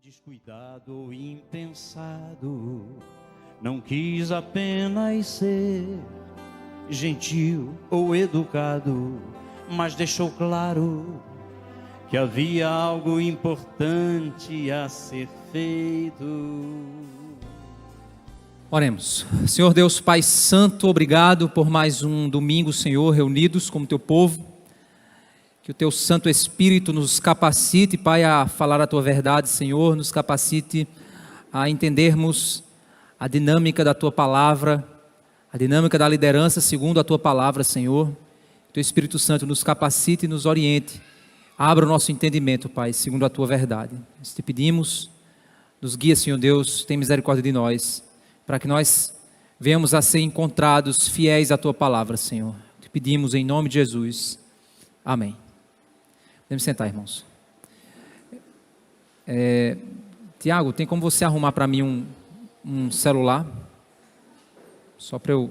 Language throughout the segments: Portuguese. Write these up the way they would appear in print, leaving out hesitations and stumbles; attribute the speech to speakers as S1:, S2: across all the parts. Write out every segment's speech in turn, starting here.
S1: Descuidado ou impensado, não quis apenas ser gentil ou educado, mas deixou claro que havia algo importante a ser feito.
S2: Oremos. Senhor Deus Pai Santo, obrigado por mais um domingo, Senhor, reunidos como teu povo. Que o teu Santo Espírito nos capacite, Pai, a falar a tua verdade, Senhor, nos capacite a entendermos a dinâmica da tua palavra, a dinâmica da liderança segundo a tua palavra, Senhor. Que o teu Espírito Santo nos capacite e nos oriente. Abra o nosso entendimento, Pai, segundo a tua verdade. Nós te pedimos, nos guia, Senhor Deus, tem misericórdia de nós, para que nós venhamos a ser encontrados fiéis à tua palavra, Senhor. Te pedimos em nome de Jesus. Amém. Podemos sentar, irmãos. Tiago, tem como você arrumar para mim um celular? Só para eu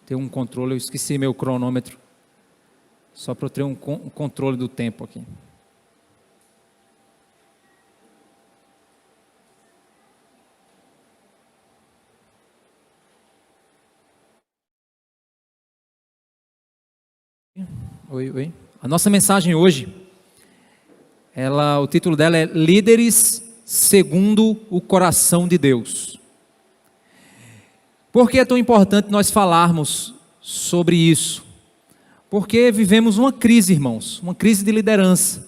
S2: ter um controle. Eu esqueci meu cronômetro. Só para eu ter um controle do tempo aqui. Oi. A nossa mensagem hoje, o título dela é Líderes segundo o coração de Deus. Por que é tão importante nós falarmos sobre isso? Porque vivemos uma crise, irmãos, uma crise de liderança.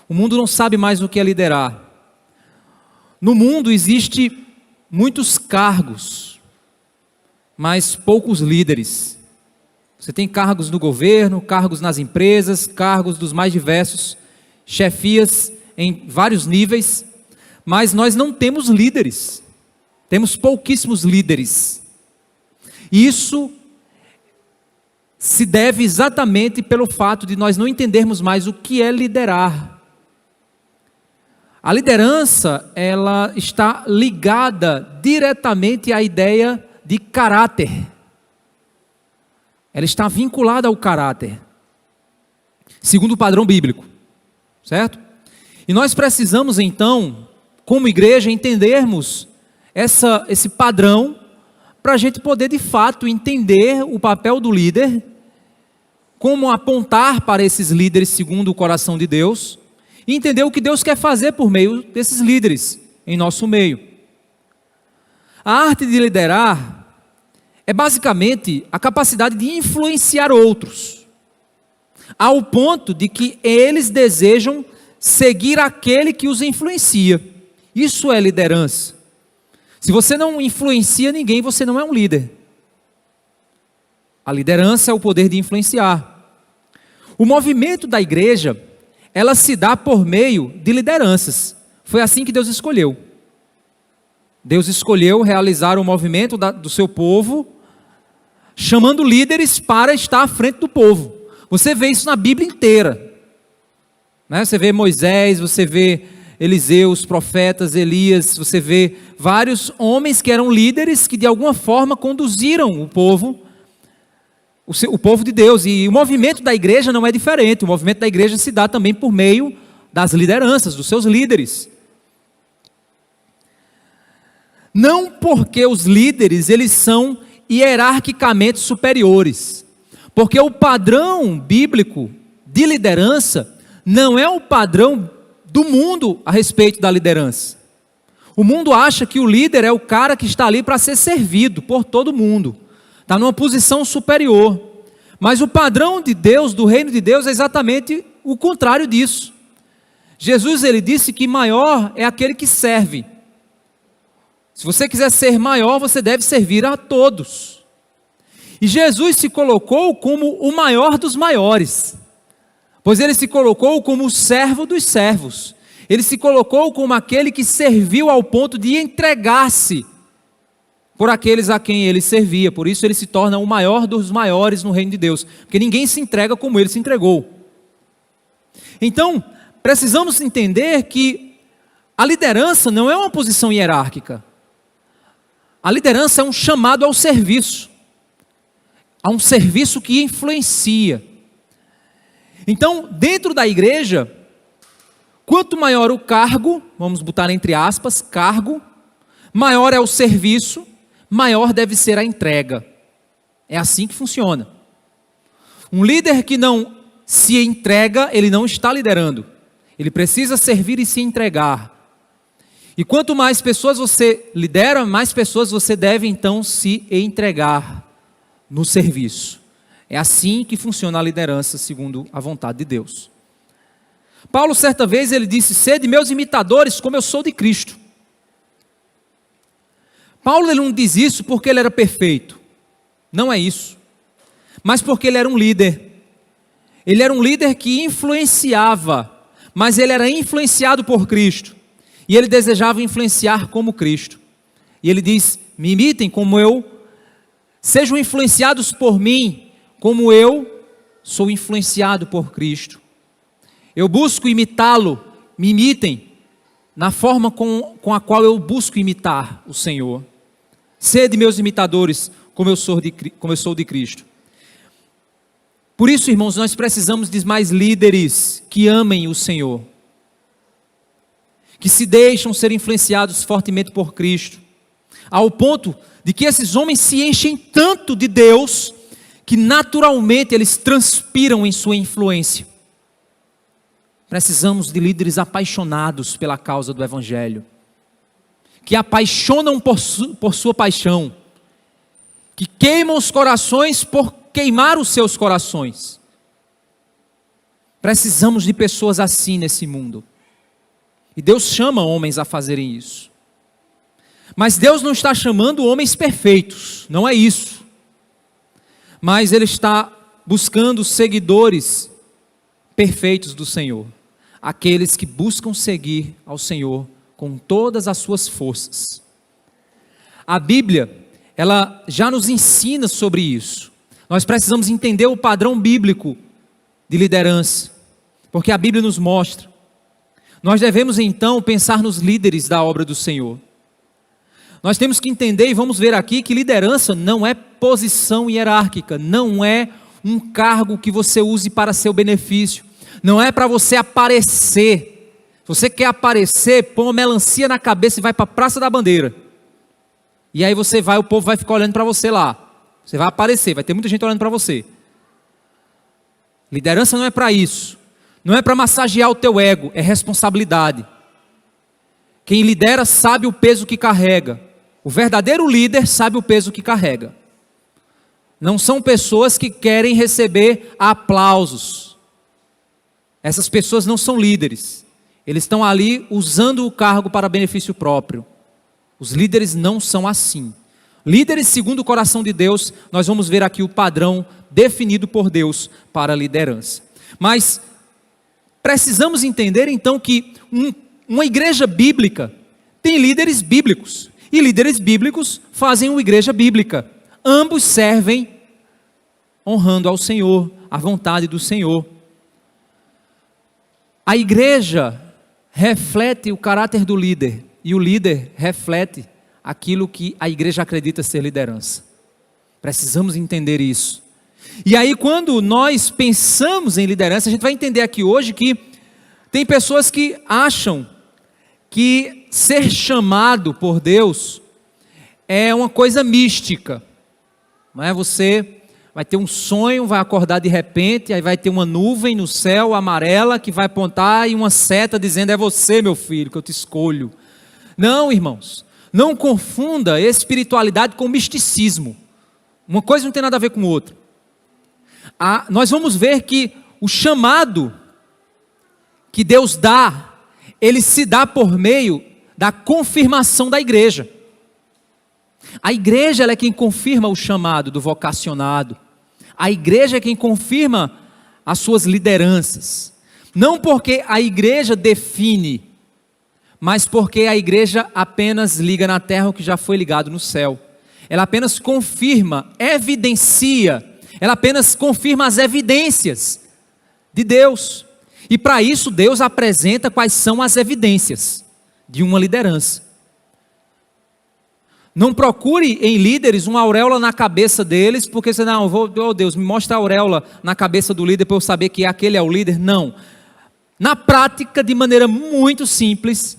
S2: O mundo não sabe mais o que é liderar. No mundo existem muitos cargos, mas poucos líderes. Você tem cargos no governo, cargos nas empresas, cargos dos mais diversos, chefias em vários níveis, mas nós não temos líderes, temos pouquíssimos líderes. E isso se deve exatamente pelo fato de nós não entendermos mais o que é liderar. A liderança, ela está ligada diretamente à ideia de caráter. Ela está vinculada ao caráter, segundo o padrão bíblico, certo? E nós precisamos então, como igreja, entendermos esse padrão, para a gente poder de fato entender o papel do líder, como apontar para esses líderes segundo o coração de Deus, e entender o que Deus quer fazer por meio desses líderes em nosso meio. A arte de liderar é basicamente a capacidade de influenciar outros, ao ponto de que eles desejam seguir aquele que os influencia. Isso é liderança. Se você não influencia ninguém, você não é um líder. A liderança é o poder de influenciar. O movimento da igreja, ela se dá por meio de lideranças. Foi assim que Deus escolheu. Deus escolheu realizar o movimento do seu povo, chamando líderes para estar à frente do povo. Você vê isso na Bíblia inteira, né? Você vê Moisés, você vê Eliseu, os profetas, Elias, você vê vários homens que eram líderes que de alguma forma conduziram o povo de Deus. E o movimento da igreja não é diferente. O movimento da igreja se dá também por meio das lideranças, dos seus líderes. Não porque os líderes, eles são hierarquicamente superiores, porque o padrão bíblico de liderança não é o padrão do mundo a respeito da liderança. O mundo acha que o líder é o cara que está ali para ser servido por todo mundo, está numa posição superior, mas o padrão de Deus, do reino de Deus, é exatamente o contrário disso. Jesus, ele disse que maior é aquele que serve. Se você quiser ser maior, você deve servir a todos. E Jesus se colocou como o maior dos maiores, pois ele se colocou como o servo dos servos. Ele se colocou como aquele que serviu ao ponto de entregar-se por aqueles a quem ele servia. Por isso ele se torna o maior dos maiores no reino de Deus, porque ninguém se entrega como ele se entregou. Então, precisamos entender que a liderança não é uma posição hierárquica. A liderança é um chamado ao serviço, a um serviço que influencia. Então, dentro da igreja, Quanto maior o cargo, vamos botar entre aspas, cargo, maior é o serviço, maior deve ser a entrega. É assim que funciona. Um líder que não se entrega, ele não está liderando. Ele precisa servir e se entregar. E quanto mais pessoas você lidera, mais pessoas você deve então se entregar no serviço. É assim que funciona a liderança segundo a vontade de Deus. Paulo, certa vez, ele disse: sede meus imitadores, como eu sou de Cristo. Paulo, ele não diz isso porque ele era perfeito. Não é isso. Mas porque ele era um líder. Ele era um líder que influenciava, mas ele era influenciado por Cristo. E ele desejava influenciar como Cristo. E ele diz: me imitem como eu, sejam influenciados por mim, como eu sou influenciado por Cristo. Eu busco imitá-lo, me imitem na forma com a qual eu busco imitar o Senhor. Sede meus imitadores, como eu sou de Cristo. Por isso, irmãos, nós precisamos de mais líderes que amem o Senhor, que se deixam ser influenciados fortemente por Cristo, ao ponto de que esses homens se enchem tanto de Deus, que naturalmente eles transpiram em sua influência. Precisamos de líderes apaixonados pela causa do Evangelho, que apaixonam por sua paixão, que queimam os corações por queimar os seus corações. Precisamos de pessoas assim nesse mundo. E Deus chama homens a fazerem isso. Mas Deus não está chamando homens perfeitos, não é isso. Mas Ele está buscando seguidores perfeitos do Senhor. Aqueles que buscam seguir ao Senhor com todas as suas forças. A Bíblia, ela já nos ensina sobre isso. Nós precisamos entender o padrão bíblico de liderança, porque a Bíblia nos mostra. Nós devemos então pensar nos líderes da obra do Senhor. Nós temos que entender, e vamos ver aqui, que liderança não é posição hierárquica, não é um cargo que você use para seu benefício, não é para você aparecer. Se você quer aparecer, põe uma melancia na cabeça e vai para a Praça da Bandeira. E aí você vai, o povo vai ficar olhando para você lá. Você vai aparecer, vai ter muita gente olhando para você. Liderança não é para isso. Não é para massagear o teu ego, é responsabilidade. Quem lidera sabe o peso que carrega. O verdadeiro líder sabe o peso que carrega. Não são pessoas que querem receber aplausos. Essas pessoas não são líderes. Eles estão ali usando o cargo para benefício próprio. Os líderes não são assim. Líderes segundo o coração de Deus, nós vamos ver aqui o padrão definido por Deus para a liderança. Mas precisamos entender então que uma igreja bíblica tem líderes bíblicos. E líderes bíblicos fazem uma igreja bíblica. Ambos servem honrando ao Senhor, a vontade do Senhor. A igreja reflete o caráter do líder. E o líder reflete aquilo que a igreja acredita ser liderança. Precisamos entender isso. E aí quando nós pensamos em liderança, a gente vai entender aqui hoje que tem pessoas que acham que ser chamado por Deus é uma coisa mística. Não é? Você vai ter um sonho, vai acordar de repente, aí vai ter uma nuvem no céu amarela que vai apontar e uma seta dizendo: é você, meu filho, que eu te escolho. Não, irmãos, não confunda espiritualidade com misticismo. Uma coisa não tem nada a ver com outra. Nós vamos ver que o chamado que Deus dá, ele se dá por meio da confirmação da igreja. A igreja ela é quem confirma o chamado do vocacionado. A igreja é quem confirma as suas lideranças. Não porque a igreja define, mas porque a igreja apenas liga na terra o que já foi ligado no céu. Ela apenas confirma, evidencia, ela apenas confirma as evidências de Deus. E para isso Deus apresenta quais são as evidências de uma liderança. Não procure em líderes uma auréola na cabeça deles, porque você não, oh Deus, me mostra a auréola na cabeça do líder para eu saber que aquele é o líder. Não. Na prática, de maneira muito simples,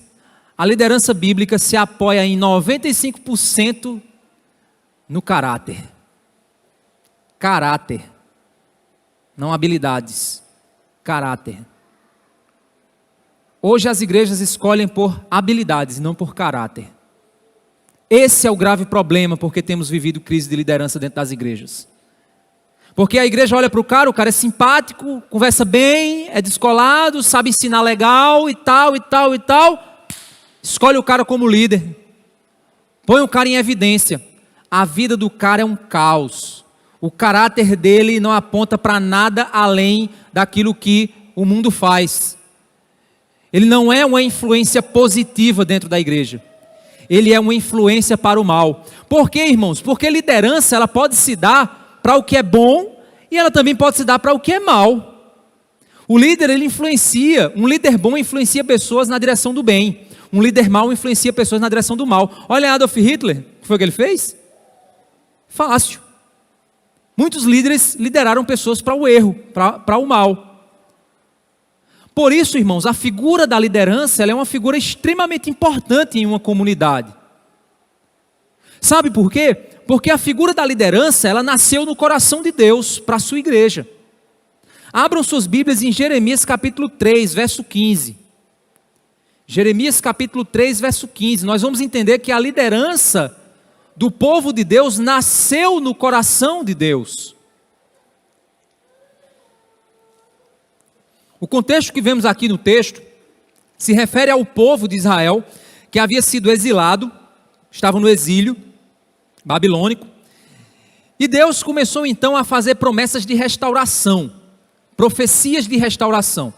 S2: a liderança bíblica se apoia em 95% no caráter. Caráter. Não habilidades. Caráter. Hoje as igrejas escolhem por habilidades, não por caráter. Esse é o grave problema, porque temos vivido crise de liderança dentro das igrejas. Porque a igreja olha para o cara é simpático, conversa bem, é descolado, sabe ensinar legal e tal, e tal, e tal. Escolhe o cara como líder. Põe o cara em evidência. A vida do cara é um caos. O caráter dele não aponta para nada além daquilo que o mundo faz. Ele não é uma influência positiva dentro da igreja. Ele é uma influência para o mal. Por quê, irmãos? Porque liderança ela pode se dar para o que é bom e ela também pode se dar para o que é mal. O líder ele influencia, um líder bom influencia pessoas na direção do bem. Um líder mau influencia pessoas na direção do mal. Olha Adolf Hitler, o que foi que ele fez? Fácil. Muitos líderes lideraram pessoas para o erro, para o mal. Por isso, irmãos, a figura da liderança ela é uma figura extremamente importante em uma comunidade. Sabe por quê? Porque a figura da liderança, ela nasceu no coração de Deus para a sua igreja. Abram suas Bíblias em Jeremias capítulo 3, verso 15. Jeremias capítulo 3, verso 15. Nós vamos entender que a liderança do povo de Deus nasceu no coração de Deus. O contexto que vemos aqui no texto se refere ao povo de Israel que havia sido exilado, estava no exílio babilônico, e Deus começou então a fazer promessas de restauração, profecias de restauração.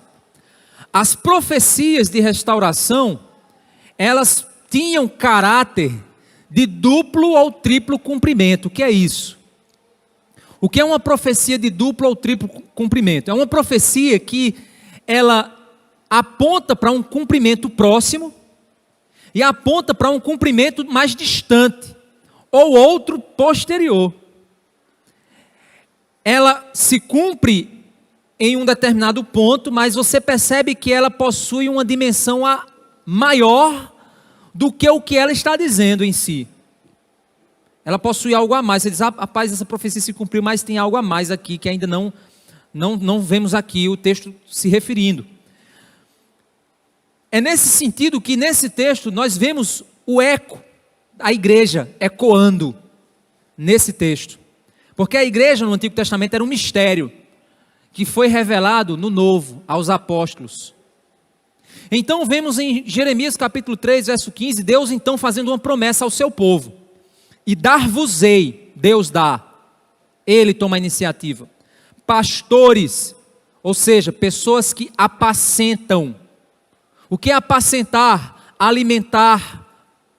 S2: As profecias de restauração, elas tinham caráter de duplo ou triplo cumprimento. O que é isso? O que é uma profecia de duplo ou triplo cumprimento? É uma profecia que ela aponta para um cumprimento próximo e aponta para um cumprimento mais distante, ou outro posterior. Ela se cumpre em um determinado ponto, mas você percebe que ela possui uma dimensão maior do que o que ela está dizendo em si. Ela possui algo a mais. Você diz, rapaz, essa profecia se cumpriu, mas tem algo a mais aqui que ainda não vemos aqui o texto se referindo. É nesse sentido que nesse texto nós vemos o eco, a igreja ecoando nesse texto. Porque a igreja no Antigo Testamento era um mistério que foi revelado no Novo aos apóstolos. Então vemos em Jeremias capítulo 3, verso 15, Deus então fazendo uma promessa ao seu povo. E dar-vos-ei, Deus dá, Ele toma a iniciativa. Pastores, ou seja, pessoas que apacentam. O que é apacentar? Alimentar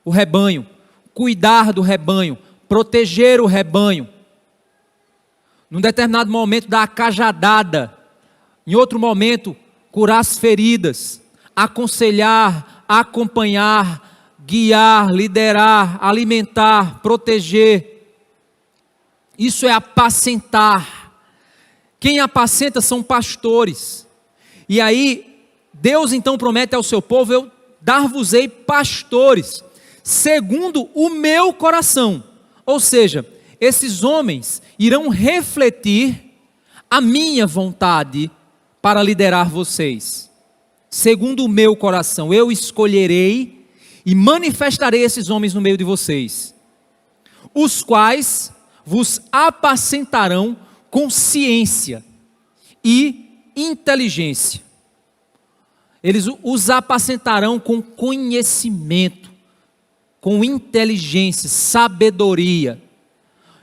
S2: o rebanho, cuidar do rebanho, proteger o rebanho. Num determinado momento dar a cajadada, em outro momento curar as feridas, aconselhar, acompanhar, guiar, liderar, alimentar, proteger. Isso é apacentar. Quem apacenta são pastores. E aí, Deus então promete ao seu povo, eu dar-vos-ei pastores, segundo o meu coração. Ou seja, esses homens irão refletir a minha vontade para liderar vocês. Segundo o meu coração, eu escolherei e manifestarei esses homens no meio de vocês, os quais vos apacentarão com ciência e inteligência. Eles os apacentarão com conhecimento, com inteligência, sabedoria.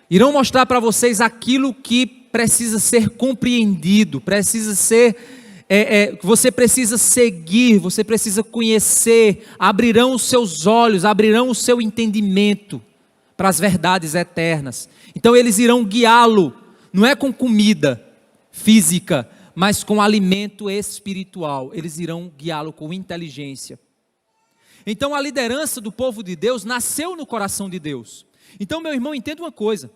S2: Irão mostrar para vocês aquilo que precisa ser compreendido, precisa ser, você precisa seguir, você precisa conhecer, abrirão os seus olhos, abrirão o seu entendimento para as verdades eternas. Então eles irão guiá-lo, não é com comida física, mas com alimento espiritual. Eles irão guiá-lo com inteligência. Então a liderança do povo de Deus nasceu no coração de Deus. Então, meu irmão, entenda uma coisa.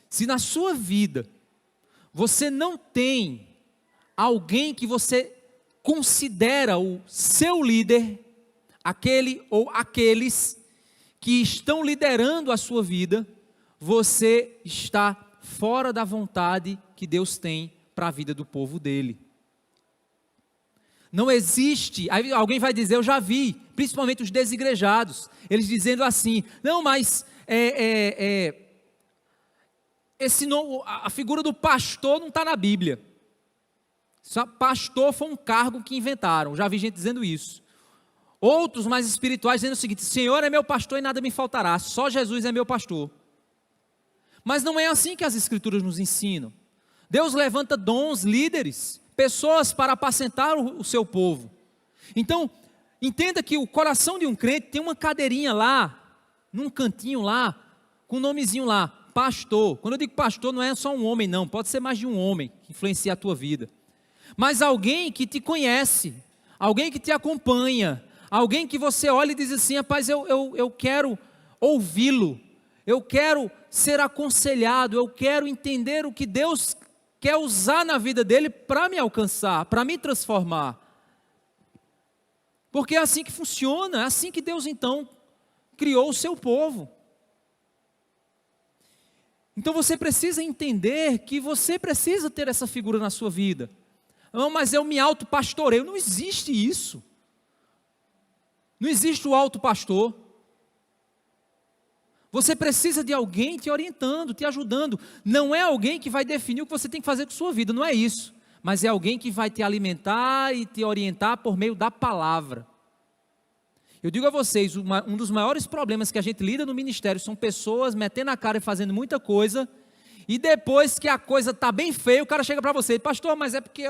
S2: Se na sua vida você não tem alguém que você considera o seu líder, aquele ou aqueles que estão liderando a sua vida, você está fora da vontade que Deus tem para a vida do povo dele. Não existe, aí alguém vai dizer, eu já vi, principalmente os desigrejados, eles dizendo assim, não, mas a figura do pastor não está na Bíblia. Pastor foi um cargo que inventaram, já vi gente dizendo isso. Outros mais espirituais dizendo o seguinte, Senhor é meu pastor e nada me faltará, só Jesus é meu pastor. Mas não é assim que as Escrituras nos ensinam. Deus levanta dons, líderes, pessoas para apacentar o seu povo. Então, entenda que o coração de um crente tem uma cadeirinha lá, num cantinho lá, com um nomezinho lá, pastor. Quando eu digo pastor, não é só um homem não, pode ser mais de um homem que influencia a tua vida. Mas alguém que te conhece, alguém que te acompanha, alguém que você olha e diz assim, rapaz, eu quero ouvi-lo, eu quero ser aconselhado, eu quero entender o que Deus quer usar na vida dele para me alcançar, para me transformar. Porque é assim que funciona, é assim que Deus então criou o seu povo. Então você precisa entender que você precisa ter essa figura na sua vida. Não, mas eu me autopastoreio. Não existe isso. Não existe o autopastor. Você precisa de alguém te orientando, te ajudando. Não é alguém que vai definir o que você tem que fazer com a sua vida, não é isso. Mas é alguém que vai te alimentar e te orientar por meio da palavra. Eu digo a vocês, um dos maiores problemas que a gente lida no ministério são pessoas metendo a cara e fazendo muita coisa, e depois que a coisa está bem feia, o cara chega para você, pastor, mas é porque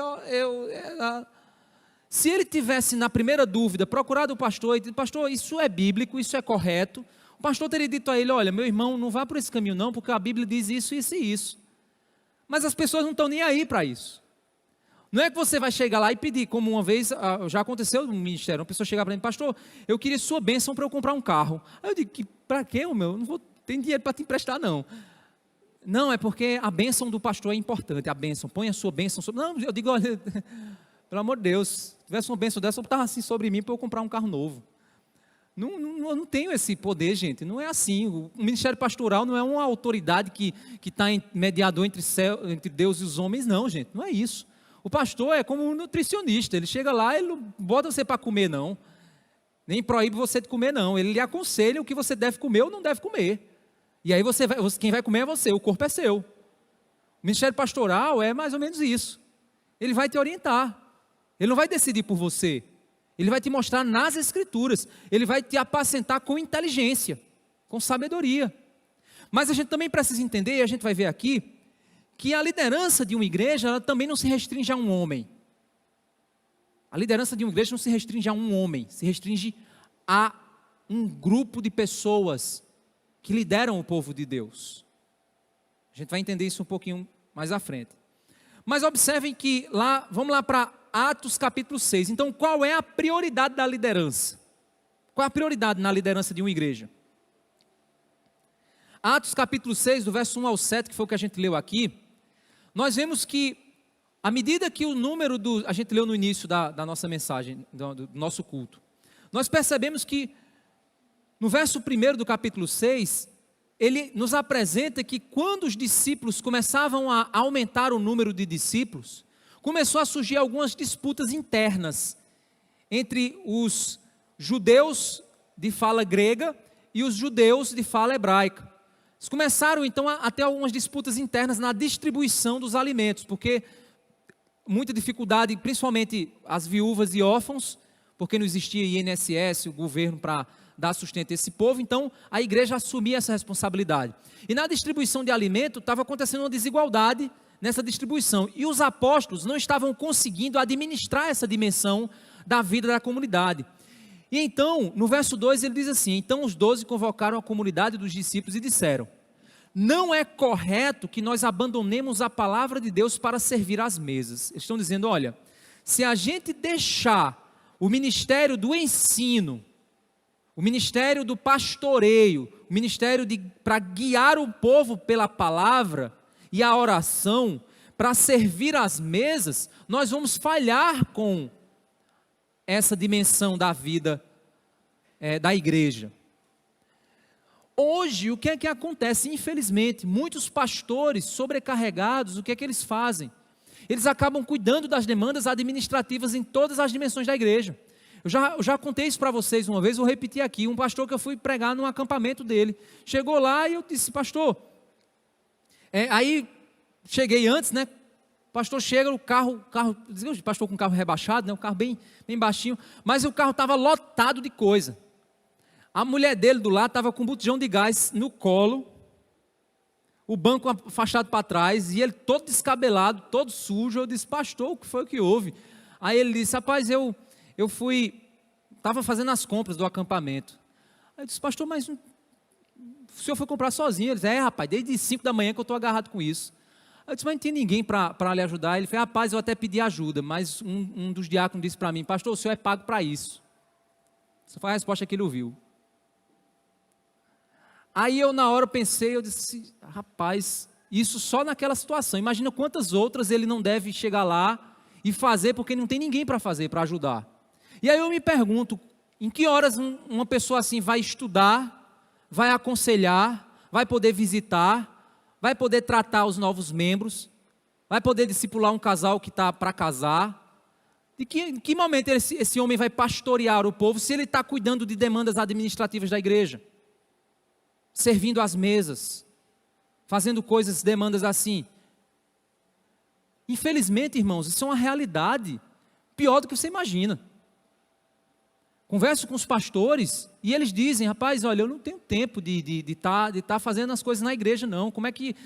S2: se ele tivesse na primeira dúvida, procurado o pastor e dito, pastor, isso é bíblico, isso é correto, o pastor teria dito a ele, olha, meu irmão, não vá por esse caminho não, porque a Bíblia diz isso, isso e isso. Mas as pessoas não estão nem aí para isso. Não é que você vai chegar lá e pedir, como uma vez, já aconteceu no ministério, uma pessoa chegar para mim, pastor, eu queria sua bênção para eu comprar um carro. Aí eu digo, para quê, meu? Eu não vou ter dinheiro para te emprestar, não. Não, é porque a bênção do pastor é importante, a bênção, põe a sua bênção sobre... Não, eu digo, olha, pelo amor de Deus, se tivesse uma bênção dessa, eu estava assim sobre mim para eu comprar um carro novo. Eu não tenho esse poder, gente, não é assim. O ministério pastoral não é uma autoridade que está mediador entre Deus e os homens, não, gente, não é isso. O pastor é como um nutricionista, ele chega lá, ele não bota você para comer, não, nem proíbe você de comer, não, ele lhe aconselha o que você deve comer ou não deve comer, e aí quem vai comer é você, o corpo é seu. O ministério pastoral é mais ou menos isso, ele vai te orientar, ele não vai decidir por você, ele vai te mostrar nas Escrituras, ele vai te apacentar com inteligência, com sabedoria. Mas a gente também precisa entender, e a gente vai ver aqui, que a liderança de uma igreja, ela também não se restringe a um homem. A liderança de uma igreja não se restringe a um homem, se restringe a um grupo de pessoas que lideram o povo de Deus. A gente vai entender isso um pouquinho mais à frente. Mas observem que lá, vamos lá para Atos capítulo 6. Então, qual é a prioridade da liderança? Qual é a prioridade na liderança de uma igreja? Atos capítulo 6, do verso 1 ao 7, que foi o que a gente leu aqui, nós vemos que, à medida que o número a gente leu no início da nossa mensagem, do nosso culto, nós percebemos que, no verso 1 do capítulo 6, ele nos apresenta que quando os discípulos começavam a aumentar o número de discípulos, começou a surgir algumas disputas internas entre os judeus de fala grega e os judeus de fala hebraica. Eles começaram então a ter algumas disputas internas na distribuição dos alimentos, porque muita dificuldade, principalmente as viúvas e órfãos, porque não existia INSS, o governo para dar sustento a esse povo, então a igreja assumia essa responsabilidade. E na distribuição de alimento estava acontecendo uma desigualdade nessa distribuição, e os apóstolos não estavam conseguindo administrar essa dimensão da vida da comunidade. E então, no verso 2 ele diz assim, então os 12 convocaram a comunidade dos discípulos e disseram, não é correto que nós abandonemos a palavra de Deus para servir às mesas. Eles estão dizendo, olha, se a gente deixar o ministério do ensino, o ministério do pastoreio, o ministério para guiar o povo pela palavra e a oração, para servir às mesas, nós vamos falhar com essa dimensão da vida da igreja. Hoje, o que é que acontece? Infelizmente, muitos pastores sobrecarregados, o que é que eles fazem? Eles acabam cuidando das demandas administrativas em todas as dimensões da igreja. Eu já contei isso para vocês uma vez, vou repetir aqui. Um pastor que eu fui pregar num acampamento dele, chegou lá e eu disse, pastor, aí cheguei antes, né? O pastor chega, o carro, pastor com carro rebaixado, né? Um carro bem baixinho, mas o carro estava lotado de coisa. A mulher dele do lado estava com um botijão de gás no colo, o banco afastado para trás, e ele todo descabelado, todo sujo. Eu disse, pastor, o que foi que houve? Aí ele disse, rapaz, eu estava fazendo as compras do acampamento. Aí eu disse, pastor, mas o senhor foi comprar sozinho? Ele disse, rapaz, desde 5 da manhã que eu estou agarrado com isso. Aí eu disse, mas não tem ninguém para lhe ajudar. Ele falou, rapaz, eu até pedi ajuda, mas um dos diáconos disse para mim, pastor, o senhor é pago para isso. Essa foi a resposta que ele ouviu. Aí eu na hora pensei, eu disse, rapaz, isso só naquela situação, imagina quantas outras ele não deve chegar lá e fazer, porque não tem ninguém para fazer, para ajudar. E aí eu me pergunto, em que horas uma pessoa assim vai estudar, vai aconselhar, vai poder visitar, vai poder tratar os novos membros, vai poder discipular um casal que está para casar? Em que momento esse homem vai pastorear o povo se ele está cuidando de demandas administrativas da igreja? Servindo às mesas, fazendo coisas, demandas assim. Infelizmente, irmãos, isso é uma realidade pior do que você imagina. Converso com os pastores e eles dizem, rapaz, olha, eu não tenho tempo de tá fazendo as coisas na igreja, não. Como é que...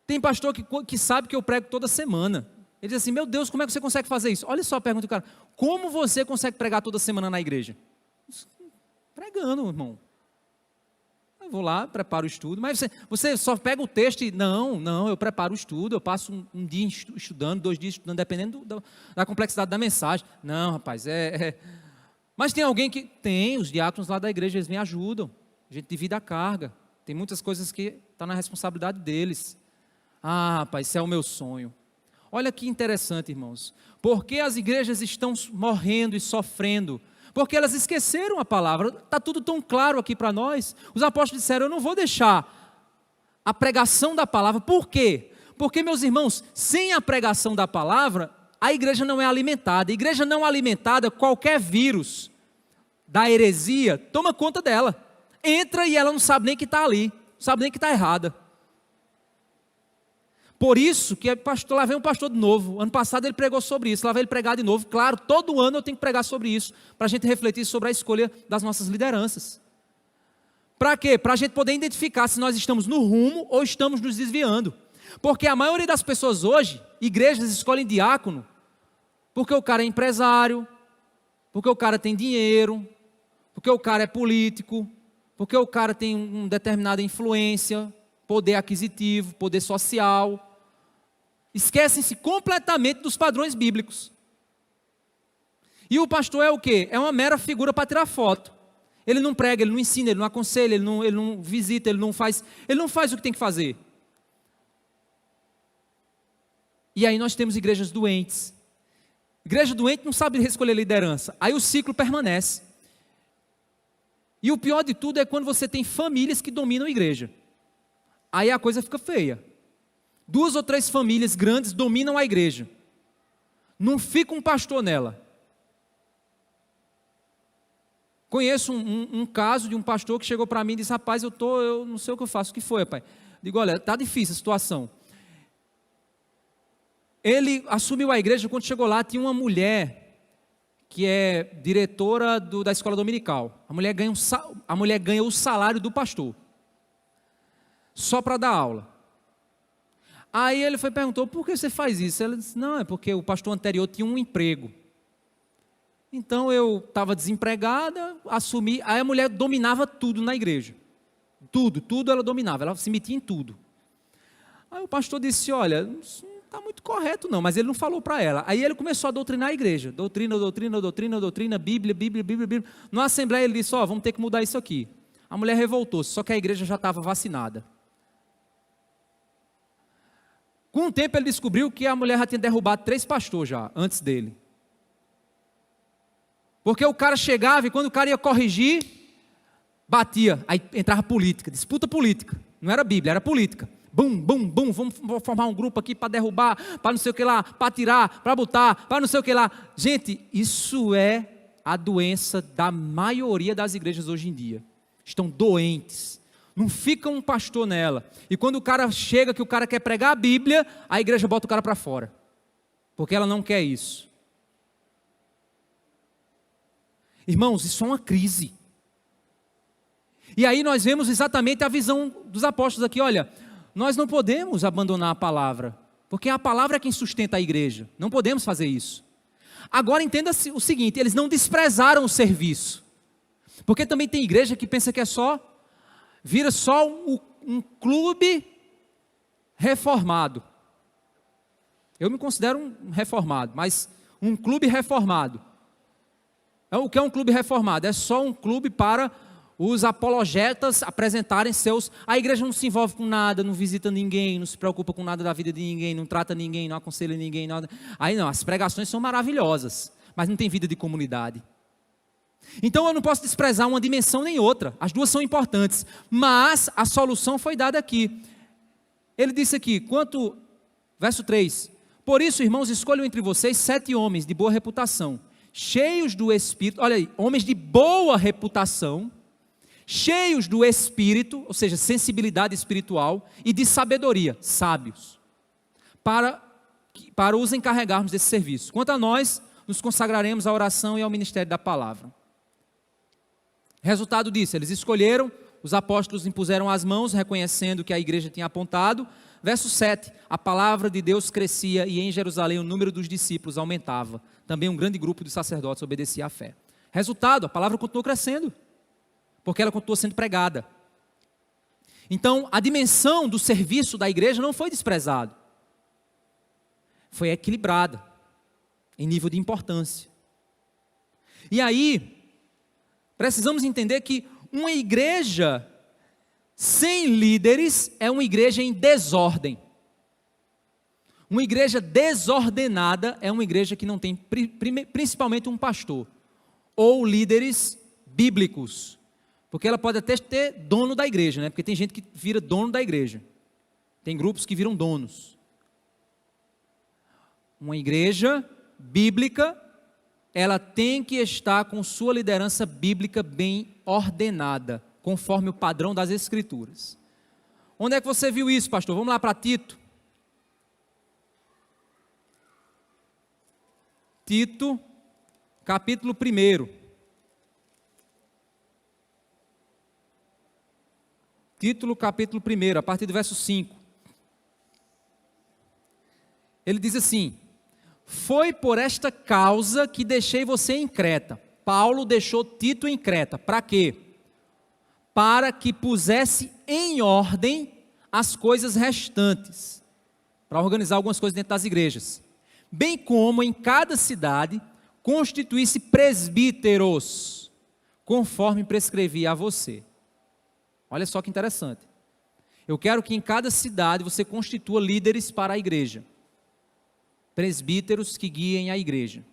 S2: Tem pastor que sabe que eu prego toda semana. Ele diz assim, meu Deus, como é que você consegue fazer isso? Olha só a pergunta do cara, como você consegue pregar toda semana na igreja? Pregando, irmão. Eu vou lá, preparo o estudo, mas você só pega o texto e... Não, eu preparo o estudo, eu passo um dia estudando, 2 dias estudando, dependendo da complexidade da mensagem. Não, rapaz, Mas tem alguém que... Tem, os diáconos lá da igreja, eles me ajudam. A gente divide a carga. Tem muitas coisas que estão na responsabilidade deles. Ah, rapaz, isso é o meu sonho. Olha que interessante, irmãos. Porque as igrejas estão morrendo e sofrendo? Porque elas esqueceram a palavra. Está tudo tão claro aqui para nós. Os apóstolos disseram, eu não vou deixar a pregação da palavra. Por quê? Porque, meus irmãos, sem a pregação da palavra, a igreja não é alimentada. A igreja não alimentada, qualquer vírus da heresia toma conta dela. Entra e ela não sabe nem que está ali. Não sabe nem que está errada. Por isso que lá vem um pastor de novo. Ano passado ele pregou sobre isso, lá vem ele pregar de novo. Claro, todo ano eu tenho que pregar sobre isso, para a gente refletir sobre a escolha das nossas lideranças. Para quê? Para a gente poder identificar se nós estamos no rumo ou estamos nos desviando. Porque a maioria das pessoas hoje, igrejas escolhem diácono, porque o cara é empresário, porque o cara tem dinheiro, porque o cara é político, porque o cara tem uma determinada influência, poder aquisitivo, poder social. Esquecem-se completamente dos padrões bíblicos. E o pastor é o quê? É uma mera figura para tirar foto. Ele não prega, ele não ensina, ele não aconselha, ele não visita, ele não faz o que tem que fazer. E aí nós temos igrejas doentes. Igreja doente não sabe escolher liderança. Aí o ciclo permanece. E o pior de tudo é quando você tem famílias que dominam a igreja. Aí a coisa fica feia. 2 ou 3 famílias grandes dominam a igreja. Não fica um pastor nela. Conheço um caso de um pastor que chegou para mim e disse, rapaz, eu não sei o que eu faço. O que foi, pai? Digo, olha, está difícil a situação. Ele assumiu a igreja, quando chegou lá, tinha uma mulher que é diretora da escola dominical. A mulher ganha o salário do pastor. Só para dar aula. Aí ele perguntou, por que você faz isso? Ela disse, não, é porque o pastor anterior tinha um emprego. Então eu estava desempregada, assumi, aí a mulher dominava tudo na igreja. Tudo ela dominava, ela se metia em tudo. Aí o pastor disse, olha, não está muito correto não, mas ele não falou para ela. Aí ele começou a doutrinar a igreja, doutrina, Bíblia. Na assembleia ele disse, vamos ter que mudar isso aqui. A mulher revoltou-se, só que a igreja já estava vacinada. Com o tempo ele descobriu que a mulher já tinha derrubado 3 pastores já, antes dele. Porque o cara chegava e quando o cara ia corrigir, batia, aí entrava política, disputa política. Não era Bíblia, era política. Bum, bum, bum, vamos formar um grupo aqui para derrubar, para não sei o que lá, para tirar, para botar, para não sei o que lá. Gente, isso é a doença da maioria das igrejas hoje em dia. Estão doentes. Não fica um pastor nela. E quando o cara chega, que o cara quer pregar a Bíblia, a igreja bota o cara para fora. Porque ela não quer isso. Irmãos, isso é uma crise. E aí nós vemos exatamente a visão dos apóstolos aqui. Olha, nós não podemos abandonar a palavra, porque a palavra é quem sustenta a igreja. Não podemos fazer isso. Agora entenda o seguinte, eles não desprezaram o serviço. Porque também tem igreja que pensa que é vira só um clube reformado. Eu me considero um reformado, mas um clube reformado. O que é um clube reformado? É só um clube para os apologetas apresentarem A igreja não se envolve com nada, não visita ninguém, não se preocupa com nada da vida de ninguém, não trata ninguém, não aconselha ninguém, nada. Aí não, as pregações são maravilhosas, mas não tem vida de comunidade. Então eu não posso desprezar uma dimensão nem outra, as duas são importantes, mas a solução foi dada aqui. Ele disse aqui, verso 3, por isso, irmãos, escolham entre vocês 7 homens de boa reputação, cheios do Espírito, olha aí, homens de boa reputação, cheios do Espírito, ou seja, sensibilidade espiritual, e de sabedoria, sábios, para os encarregarmos desse serviço. Quanto a nós, nos consagraremos à oração e ao ministério da palavra. Resultado disso, eles escolheram, os apóstolos impuseram as mãos, reconhecendo que a igreja tinha apontado. Verso 7, a palavra de Deus crescia e em Jerusalém o número dos discípulos aumentava. Também um grande grupo de sacerdotes obedecia à fé. Resultado, a palavra continuou crescendo, porque ela continuou sendo pregada. Então, a dimensão do serviço da igreja não foi desprezada, foi equilibrada, em nível de importância. E aí, precisamos entender que uma igreja sem líderes é uma igreja em desordem. Uma igreja desordenada é uma igreja que não tem principalmente um pastor ou líderes bíblicos. Porque ela pode até ter dono da igreja, né? Porque tem gente que vira dono da igreja. Tem grupos que viram donos. Uma igreja bíblica, ela tem que estar com sua liderança bíblica bem ordenada, conforme o padrão das Escrituras. Onde é que você viu isso, pastor? Vamos lá para Tito. Tito, capítulo 1. Tito, capítulo 1, a partir do verso 5. Ele diz assim: foi por esta causa que deixei você em Creta. Paulo deixou Tito em Creta. Para quê? Para que pusesse em ordem as coisas restantes. Para organizar algumas coisas dentro das igrejas. Bem como em cada cidade constituísse presbíteros, conforme prescrevi a você. Olha só que interessante. Eu quero que em cada cidade você constitua líderes para a igreja. Presbíteros que guiem a igreja.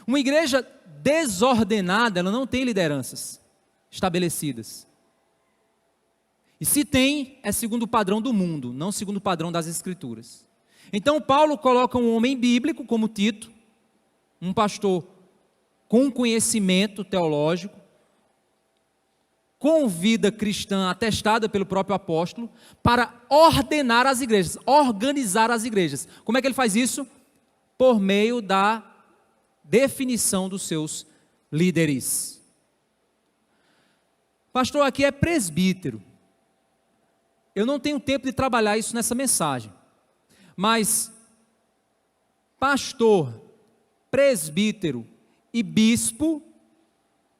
S2: Uma igreja desordenada, ela não tem lideranças estabelecidas. E se tem, é segundo o padrão do mundo, não segundo o padrão das Escrituras. Então Paulo coloca um homem bíblico como Tito, um pastor com conhecimento teológico, com vida cristã atestada pelo próprio apóstolo, para ordenar as igrejas, organizar as igrejas. Como é que ele faz isso? Por meio da definição dos seus líderes. Pastor, aqui é presbítero. Eu não tenho tempo de trabalhar isso nessa mensagem, mas pastor, presbítero e bispo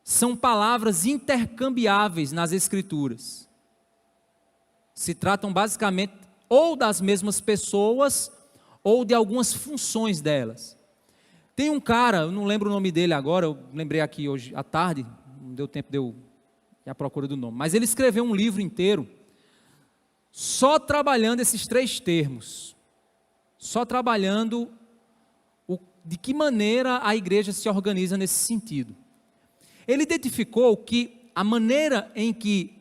S2: são palavras intercambiáveis nas Escrituras. Se tratam basicamente ou das mesmas pessoas ou de algumas funções delas. Tem um cara, eu não lembro o nome dele agora, eu lembrei aqui hoje à tarde, não deu tempo de eu ir à procura do nome, mas ele escreveu um livro inteiro só trabalhando esses 3 termos, só trabalhando de que maneira a igreja se organiza nesse sentido. Ele identificou que a maneira em que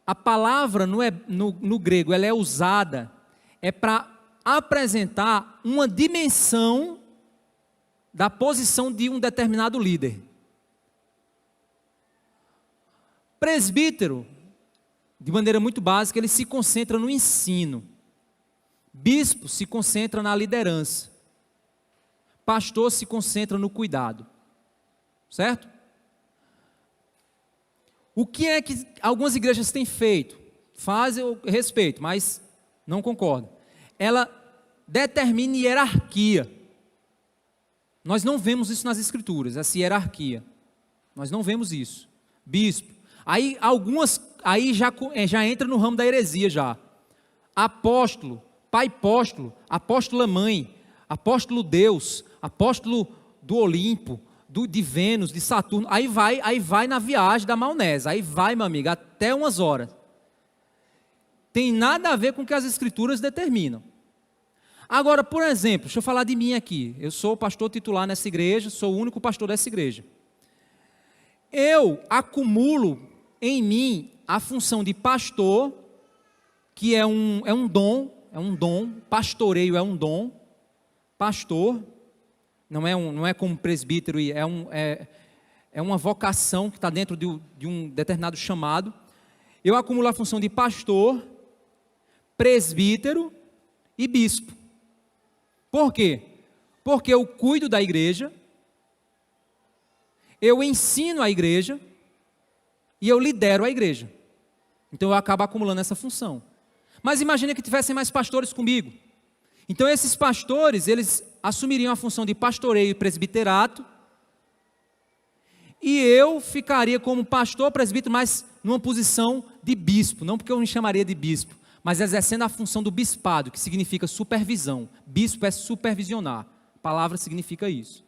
S2: a palavra no grego ela é usada é para apresentar uma dimensão da posição de um determinado líder. Presbítero, de maneira muito básica, ele se concentra no ensino. Bispo se concentra na liderança. Pastor se concentra no cuidado. Certo? O que é que algumas igrejas têm feito? Fazem, eu respeito, mas não concordo. Ela determina hierarquia. Nós não vemos isso nas escrituras, essa hierarquia. Nós não vemos isso. Bispo. Aí já entra no ramo da heresia já. Apóstolo, pai apóstolo, apóstola mãe, apóstolo Deus, apóstolo do Olimpo, de Vênus, de Saturno, aí vai na viagem da maionese, aí vai, meu amigo, até umas horas. Tem nada a ver com o que as escrituras determinam. Agora, por exemplo, deixa eu falar de mim aqui. Eu sou pastor titular nessa igreja, sou o único pastor dessa igreja. Eu acumulo em mim a função de pastor, que é um dom, pastoreio é um dom, pastor, não é como presbítero, é uma vocação que está dentro de um determinado chamado. Eu acumulo a função de pastor, presbítero e bispo. Por quê? Porque eu cuido da igreja, eu ensino a igreja e eu lidero a igreja. Então eu acabo acumulando essa função. Mas imagina que tivessem mais pastores comigo. Então esses pastores, eles assumiriam a função de pastoreio e presbiterato, e eu ficaria como pastor, presbítero, mas numa posição de bispo, não porque eu me chamaria de bispo, mas exercendo a função do bispado, que significa supervisão. Bispo é supervisionar, a palavra significa isso.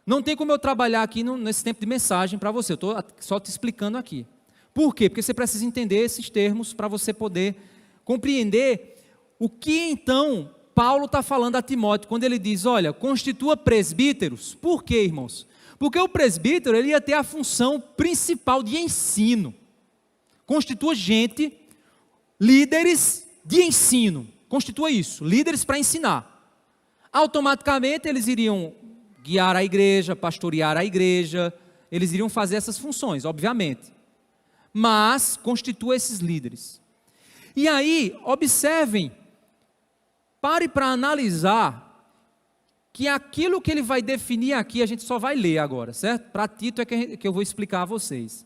S2: Não tem como eu trabalhar aqui nesse tempo de mensagem para você, eu estou só te explicando aqui. Por quê? Porque você precisa entender esses termos para você poder compreender o que então Paulo está falando a Timóteo, quando ele diz, olha, constitua presbíteros. Por quê, irmãos? Porque o presbítero ele ia ter a função principal de ensino. Constitua gente, líderes de ensino. Constitua isso, líderes para ensinar. Automaticamente eles iriam guiar a igreja, pastorear a igreja, eles iriam fazer essas funções, obviamente. Mas constitua esses líderes. E aí, observem, pare para analisar que aquilo que ele vai definir aqui, a gente só vai ler agora, certo? Para Tito é que eu vou explicar a vocês.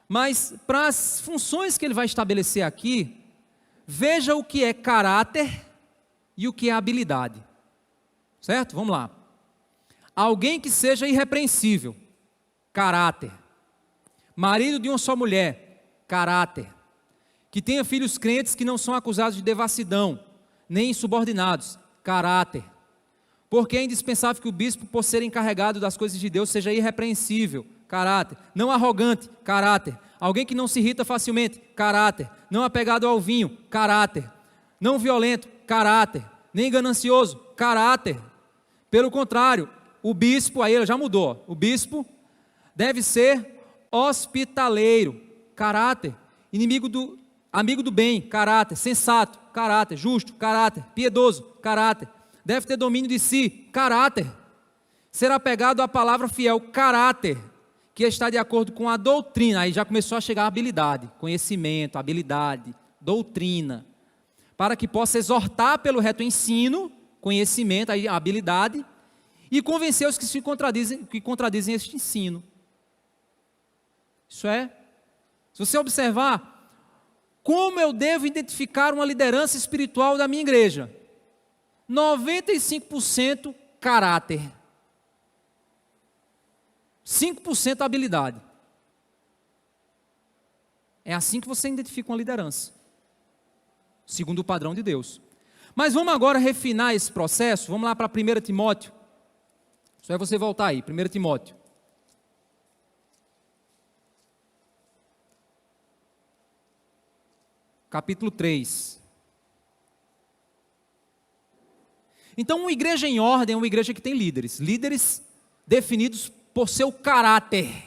S2: Mas para as funções que ele vai estabelecer aqui, veja o que é caráter e o que é habilidade. Certo? Vamos lá. Alguém que seja irrepreensível, caráter. Marido de uma só mulher, caráter. Que tenha filhos crentes que não são acusados de devassidão, nem insubordinados, caráter. Porque é indispensável que o bispo, por ser encarregado das coisas de Deus, seja irrepreensível, caráter. Não arrogante, caráter. Alguém que não se irrita facilmente, caráter. Não apegado ao vinho, caráter. Não violento, caráter. Nem ganancioso, caráter. Pelo contrário, o bispo, aí ele já mudou, o bispo deve ser hospitaleiro, caráter. Amigo do bem, caráter. Sensato, caráter. Justo, caráter. Piedoso, caráter. Deve ter domínio de si, caráter. Ser apegado à palavra fiel, caráter. Que está de acordo com a doutrina. Aí já começou a chegar a habilidade, conhecimento, habilidade, doutrina. Para que possa exortar pelo reto ensino, conhecimento, a habilidade, e convencer os que contradizem este ensino. Isso é, se você observar, como eu devo identificar uma liderança espiritual da minha igreja? 95% caráter, 5% habilidade. É assim que você identifica uma liderança, segundo o padrão de Deus. Mas vamos agora refinar esse processo, vamos lá para 1 Timóteo. Só é você voltar aí, 1 Timóteo. Capítulo 3. Então, uma igreja em ordem é uma igreja que tem líderes. Líderes definidos por seu caráter.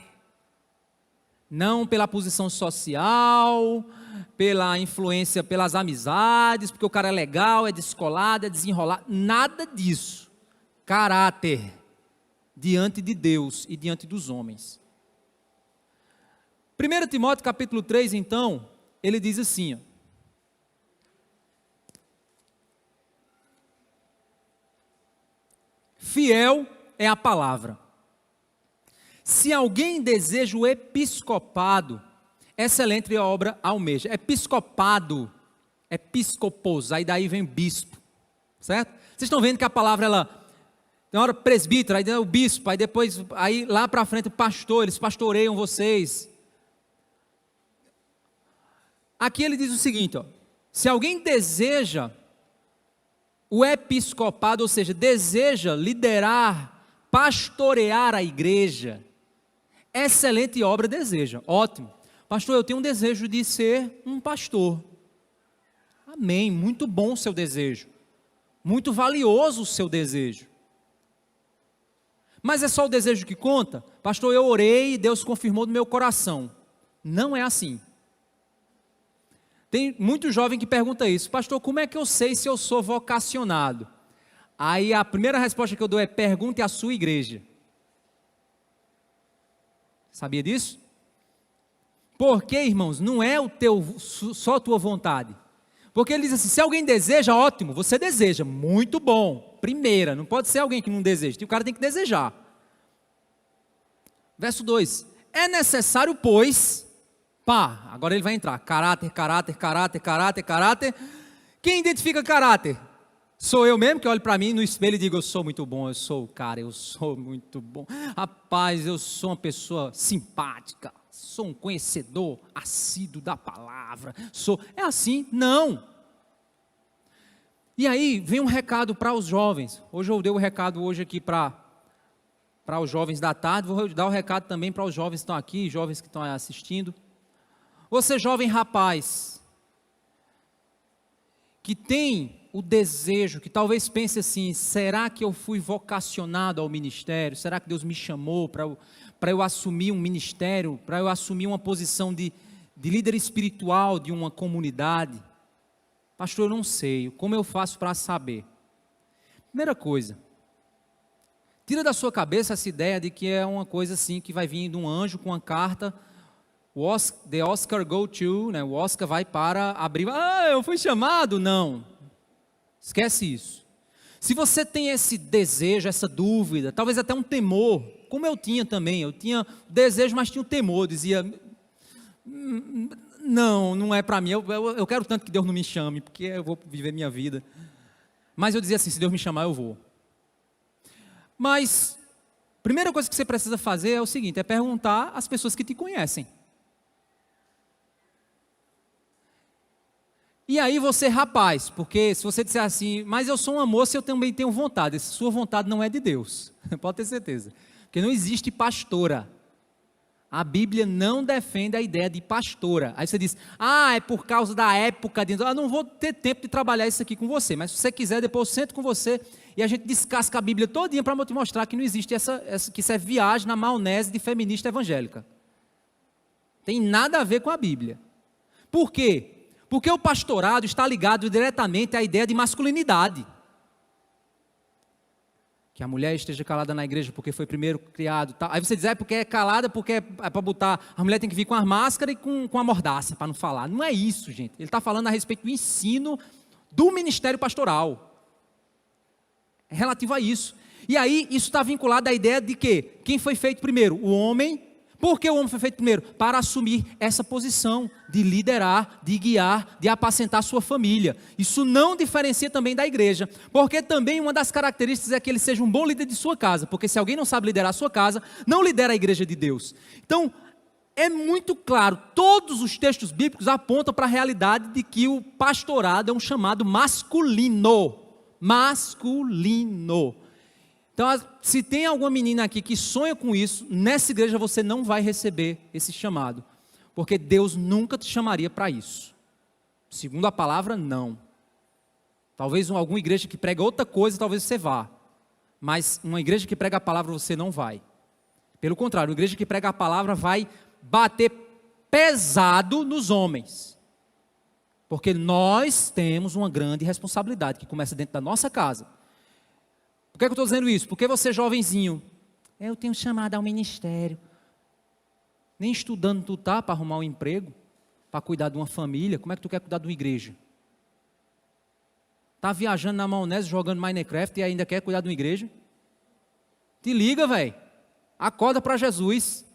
S2: Não pela posição social, pela influência, pelas amizades, porque o cara é legal, é descolado, é desenrolado. Nada disso. Caráter diante de Deus e diante dos homens. 1 Timóteo capítulo 3, então, ele diz assim, ó, fiel é a palavra. Se alguém deseja o episcopado, excelente obra almeja. Episcopado, episcopos, aí daí vem bispo, certo? Vocês estão vendo que a palavra, ela, na hora presbítero, aí o bispo, aí depois, aí lá para frente o pastor, eles pastoreiam vocês. Aqui ele diz o seguinte, ó, se alguém deseja o episcopado, ou seja, deseja liderar, pastorear a igreja, excelente obra deseja, ótimo. Pastor, eu tenho um desejo de ser um pastor. Amém, muito bom o seu desejo, muito valioso o seu desejo. Mas é só o desejo que conta? Pastor, eu orei e Deus confirmou no meu coração. Não é assim. Tem muito jovem que pergunta isso, pastor, como é que eu sei se eu sou vocacionado? Aí a primeira resposta que eu dou é, pergunte à sua igreja. Sabia disso? Porque, irmãos, não é só a tua vontade. Porque ele diz assim, se alguém deseja, ótimo, você deseja, muito bom. Primeira, não pode ser alguém que não deseja, o cara tem que desejar. Verso 2, é necessário, pois... agora ele vai entrar, caráter. Quem identifica caráter? Sou eu mesmo que olho para mim no espelho e digo, eu sou muito bom, eu sou o cara, eu sou muito bom. Rapaz, eu sou uma pessoa simpática, sou um conhecedor assíduo da palavra, é assim? Não. E aí vem um recado para os jovens. Hoje eu dei o recado hoje aqui para os jovens da tarde, vou dar o recado também para os jovens que estão aqui, jovens que estão assistindo. Você jovem rapaz, que tem o desejo, que talvez pense assim, será que eu fui vocacionado ao ministério? Será que Deus me chamou para eu assumir um ministério, para eu assumir uma posição de líder espiritual de uma comunidade? Pastor, eu não sei, como eu faço para saber? Primeira coisa, tira da sua cabeça essa ideia de que é uma coisa assim, que vai vir de um anjo com uma carta, the Oscar go to, né? O Oscar vai para abrir, eu fui chamado, não, esquece isso. Se você tem esse desejo, essa dúvida, talvez até um temor, como eu tinha também, eu tinha desejo, mas tinha um temor, dizia, não é para mim, eu quero tanto que Deus não me chame, porque eu vou viver minha vida, mas eu dizia assim, se Deus me chamar eu vou. Mas, primeira coisa que você precisa fazer é o seguinte, é perguntar às pessoas que te conhecem. E aí você, rapaz, porque se você disser assim, mas eu sou uma moça e eu também tenho vontade, sua vontade não é de Deus, pode ter certeza, porque não existe pastora, a Bíblia não defende a ideia de pastora, aí você diz, é por causa da época, eu não vou ter tempo de trabalhar isso aqui com você, mas se você quiser, depois eu sento com você e a gente descasca a Bíblia todinha para te mostrar que não existe que isso é viagem na maionese de feminista evangélica, tem nada a ver com a Bíblia. Por quê? Porque o pastorado está ligado diretamente à ideia de masculinidade. Que a mulher esteja calada na igreja porque foi primeiro criado. Tá? Aí você diz, porque é calada, porque é para botar... A mulher tem que vir com a máscara e com a mordaça para não falar. Não é isso, gente. Ele está falando a respeito do ensino do ministério pastoral. É relativo a isso. E aí, isso está vinculado à ideia de que quem foi feito primeiro? O homem. Por que o homem foi feito primeiro? Para assumir essa posição de liderar, de guiar, de apacentar sua família. Isso não diferencia também da igreja, porque também uma das características é que ele seja um bom líder de sua casa, porque se alguém não sabe liderar a sua casa, não lidera a igreja de Deus. Então, é muito claro, todos os textos bíblicos apontam para a realidade de que o pastorado é um chamado masculino. Masculino. Então, se tem alguma menina aqui que sonha com isso, nessa igreja você não vai receber esse chamado, porque Deus nunca te chamaria para isso. Segundo a palavra, não. Talvez alguma igreja que prega outra coisa, talvez você vá. Mas uma igreja que prega a palavra, você não vai. Pelo contrário, uma igreja que prega a palavra vai bater pesado nos homens. Porque nós temos uma grande responsabilidade, que começa dentro da nossa casa. Por que eu estou dizendo isso? Porque você, jovenzinho, eu tenho chamado ao ministério. Nem estudando tu tá para arrumar um emprego, para cuidar de uma família. Como é que tu quer cuidar de uma igreja? Tá viajando na maionese, jogando Minecraft e ainda quer cuidar de uma igreja? Te liga, velho. Acorda para Jesus.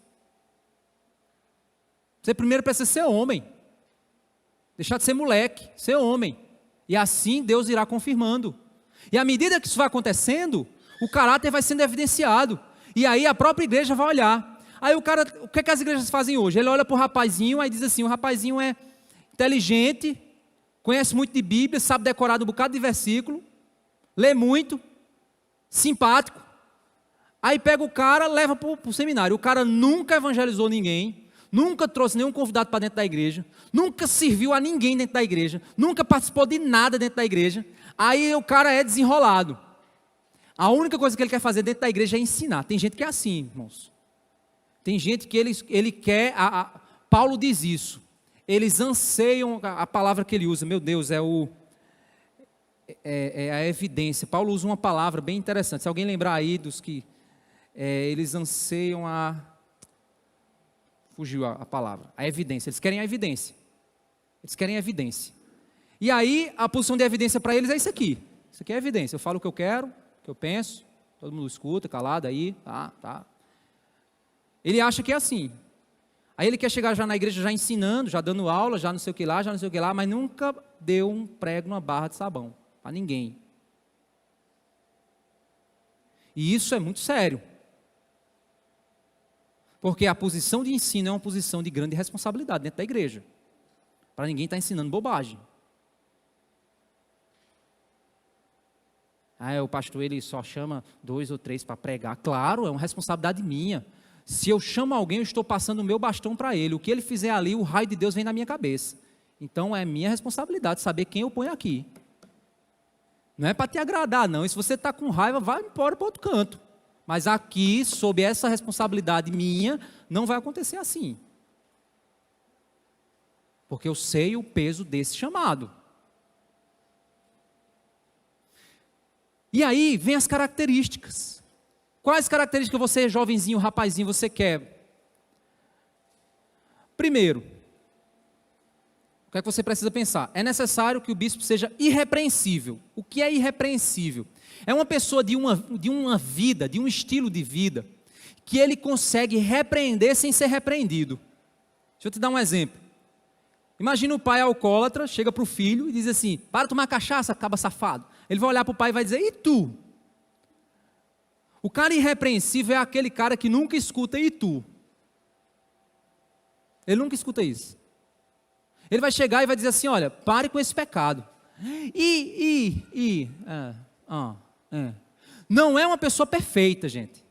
S2: Você primeiro precisa ser homem. Deixar de ser moleque, ser homem. E assim Deus irá confirmando. E à medida que isso vai acontecendo, o caráter vai sendo evidenciado. E aí a própria igreja vai olhar. Aí o cara, o que é que as igrejas fazem hoje? Ele olha para o rapazinho, aí diz assim, o rapazinho é inteligente, conhece muito de Bíblia, sabe decorar um bocado de versículo, lê muito, simpático. Aí pega o cara, leva para o seminário. O cara nunca evangelizou ninguém, nunca trouxe nenhum convidado para dentro da igreja, nunca serviu a ninguém dentro da igreja, nunca participou de nada dentro da igreja. Aí o cara é desenrolado. A única coisa que ele quer fazer dentro da igreja é ensinar. Tem gente que é assim, irmãos. Tem gente que ele quer, Paulo diz isso, eles anseiam, a palavra que ele usa, meu Deus, é a evidência. Paulo usa uma palavra bem interessante, se alguém lembrar aí dos que, eles anseiam fugiu a palavra, a evidência, eles querem a evidência, e aí a posição de evidência para eles é isso aqui é evidência, eu falo o que eu quero, o que eu penso, todo mundo escuta, calado aí, tá. Ele acha que é assim. Aí ele quer chegar já na igreja, já ensinando, já dando aula, já não sei o que lá, mas nunca deu um prego numa barra de sabão para ninguém. E isso é muito sério. Porque a posição de ensino é uma posição de grande responsabilidade dentro da igreja. Para ninguém estar ensinando bobagem. O pastor ele só chama 2 ou 3 para pregar. Claro, é uma responsabilidade minha. Se eu chamo alguém, eu estou passando o meu bastão para ele. O que ele fizer ali, o raio de Deus vem na minha cabeça. Então é minha responsabilidade saber quem eu ponho aqui. Não é para te agradar, não. E se você está com raiva, vai embora para outro canto. Mas aqui, sob essa responsabilidade minha, não vai acontecer assim. Porque eu sei o peso desse chamado. E aí, vem as características. Quais características você, jovenzinho, rapazinho, você quer? Primeiro, o que é que você precisa pensar? É necessário que o bispo seja irrepreensível. O que é irrepreensível? É uma pessoa de uma vida, de um estilo de vida, que ele consegue repreender sem ser repreendido. Deixa eu te dar um exemplo. Imagina o pai alcoólatra, chega para o filho e diz assim, para de tomar cachaça, acaba safado. Ele vai olhar para o pai e vai dizer, e tu? O cara irrepreensível é aquele cara que nunca escuta, e tu? Ele nunca escuta isso. Ele vai chegar e vai dizer assim, olha, pare com esse pecado. Não é uma pessoa perfeita, gente,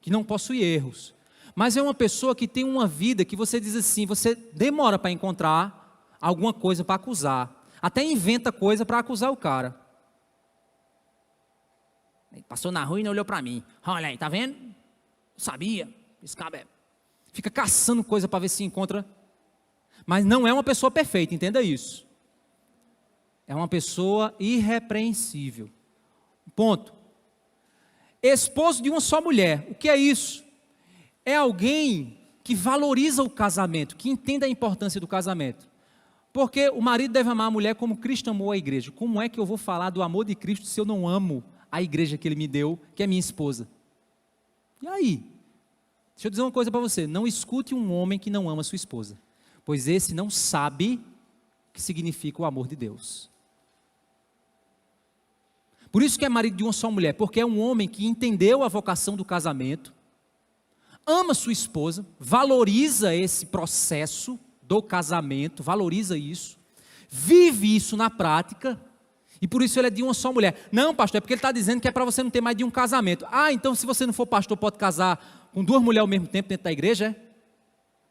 S2: que não possui erros. Mas é uma pessoa que tem uma vida que você diz assim, você demora para encontrar alguma coisa para acusar. Até inventa coisa para acusar o cara. Ele passou na rua e não olhou para mim. Olha aí, tá vendo? Eu sabia. Esse cara fica caçando coisa para ver se encontra. Mas não é uma pessoa perfeita, entenda isso. É uma pessoa irrepreensível. Ponto. Esposo de uma só mulher. O que é isso? É alguém que valoriza o casamento, que entende a importância do casamento. Porque o marido deve amar a mulher como Cristo amou a igreja. Como é que eu vou falar do amor de Cristo se eu não amo a igreja que ele me deu, que é minha esposa? E aí? Deixa eu dizer uma coisa para você. Não escute um homem que não ama sua esposa, pois esse não sabe o que significa o amor de Deus. Por isso que é marido de uma só mulher, porque é um homem que entendeu a vocação do casamento, ama sua esposa, valoriza esse processo do casamento, valoriza isso, vive isso na prática, e por isso ele é de uma só mulher. Não, pastor, é porque ele está dizendo que é para você não ter mais de um casamento. Então se você não for pastor, pode casar com 2 mulheres ao mesmo tempo dentro da igreja?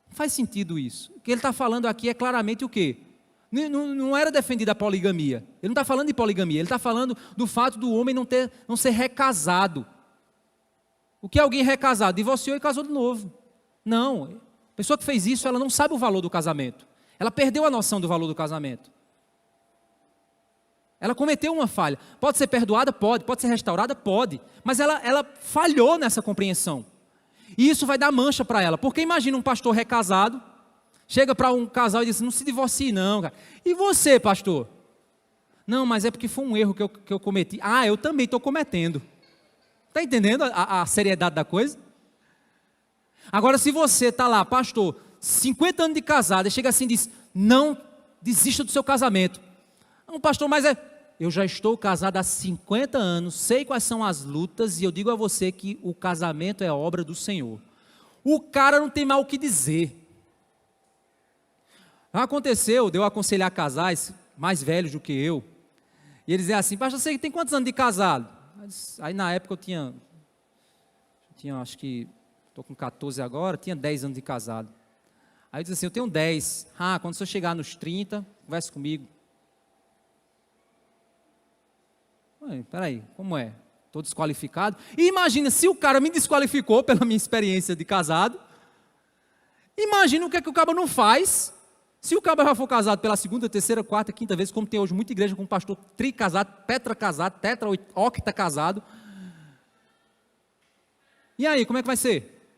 S2: Não faz sentido isso. O que ele está falando aqui é claramente o quê? Não era defendida a poligamia. Ele não está falando de poligamia, ele está falando do fato do homem não ser recasado. O que é alguém recasado? Divorciou e casou de novo. Não, a pessoa que fez isso, ela não sabe o valor do casamento. Ela perdeu a noção do valor do casamento. Ela cometeu uma falha. Pode ser perdoada? Pode. Pode ser restaurada? Pode. Mas ela falhou nessa compreensão. E isso vai dar mancha para ela. Porque imagina um pastor recasado, chega para um casal e diz, não se divorcie não, cara. E você, pastor? Não, mas é porque foi um erro que eu cometi. Ah, eu também estou cometendo. Está entendendo a seriedade da coisa? Agora, se você está lá, pastor, 50 anos de casado, e chega assim e diz, não desista do seu casamento. Não, pastor, mas eu já estou casado há 50 anos, sei quais são as lutas, e eu digo a você que o casamento é obra do Senhor. O cara não tem mal o que dizer. Aconteceu de eu aconselhar casais mais velhos do que eu, e eles dizem assim, pastor, você tem quantos anos de casado? Aí na época eu tinha acho que, estou com 14 agora, tinha 10 anos de casado. Aí eu disse assim, eu tenho 10. Quando você chegar nos 30, converse comigo. Peraí, como é? Estou desqualificado? E imagina, se o cara me desqualificou pela minha experiência de casado, imagina o que é que o cara não faz. Se o cara já for casado pela segunda, terceira, quarta, quinta vez, como tem hoje muita igreja com pastor tricasado, tetracasado, octa casado. E aí, como é que vai ser?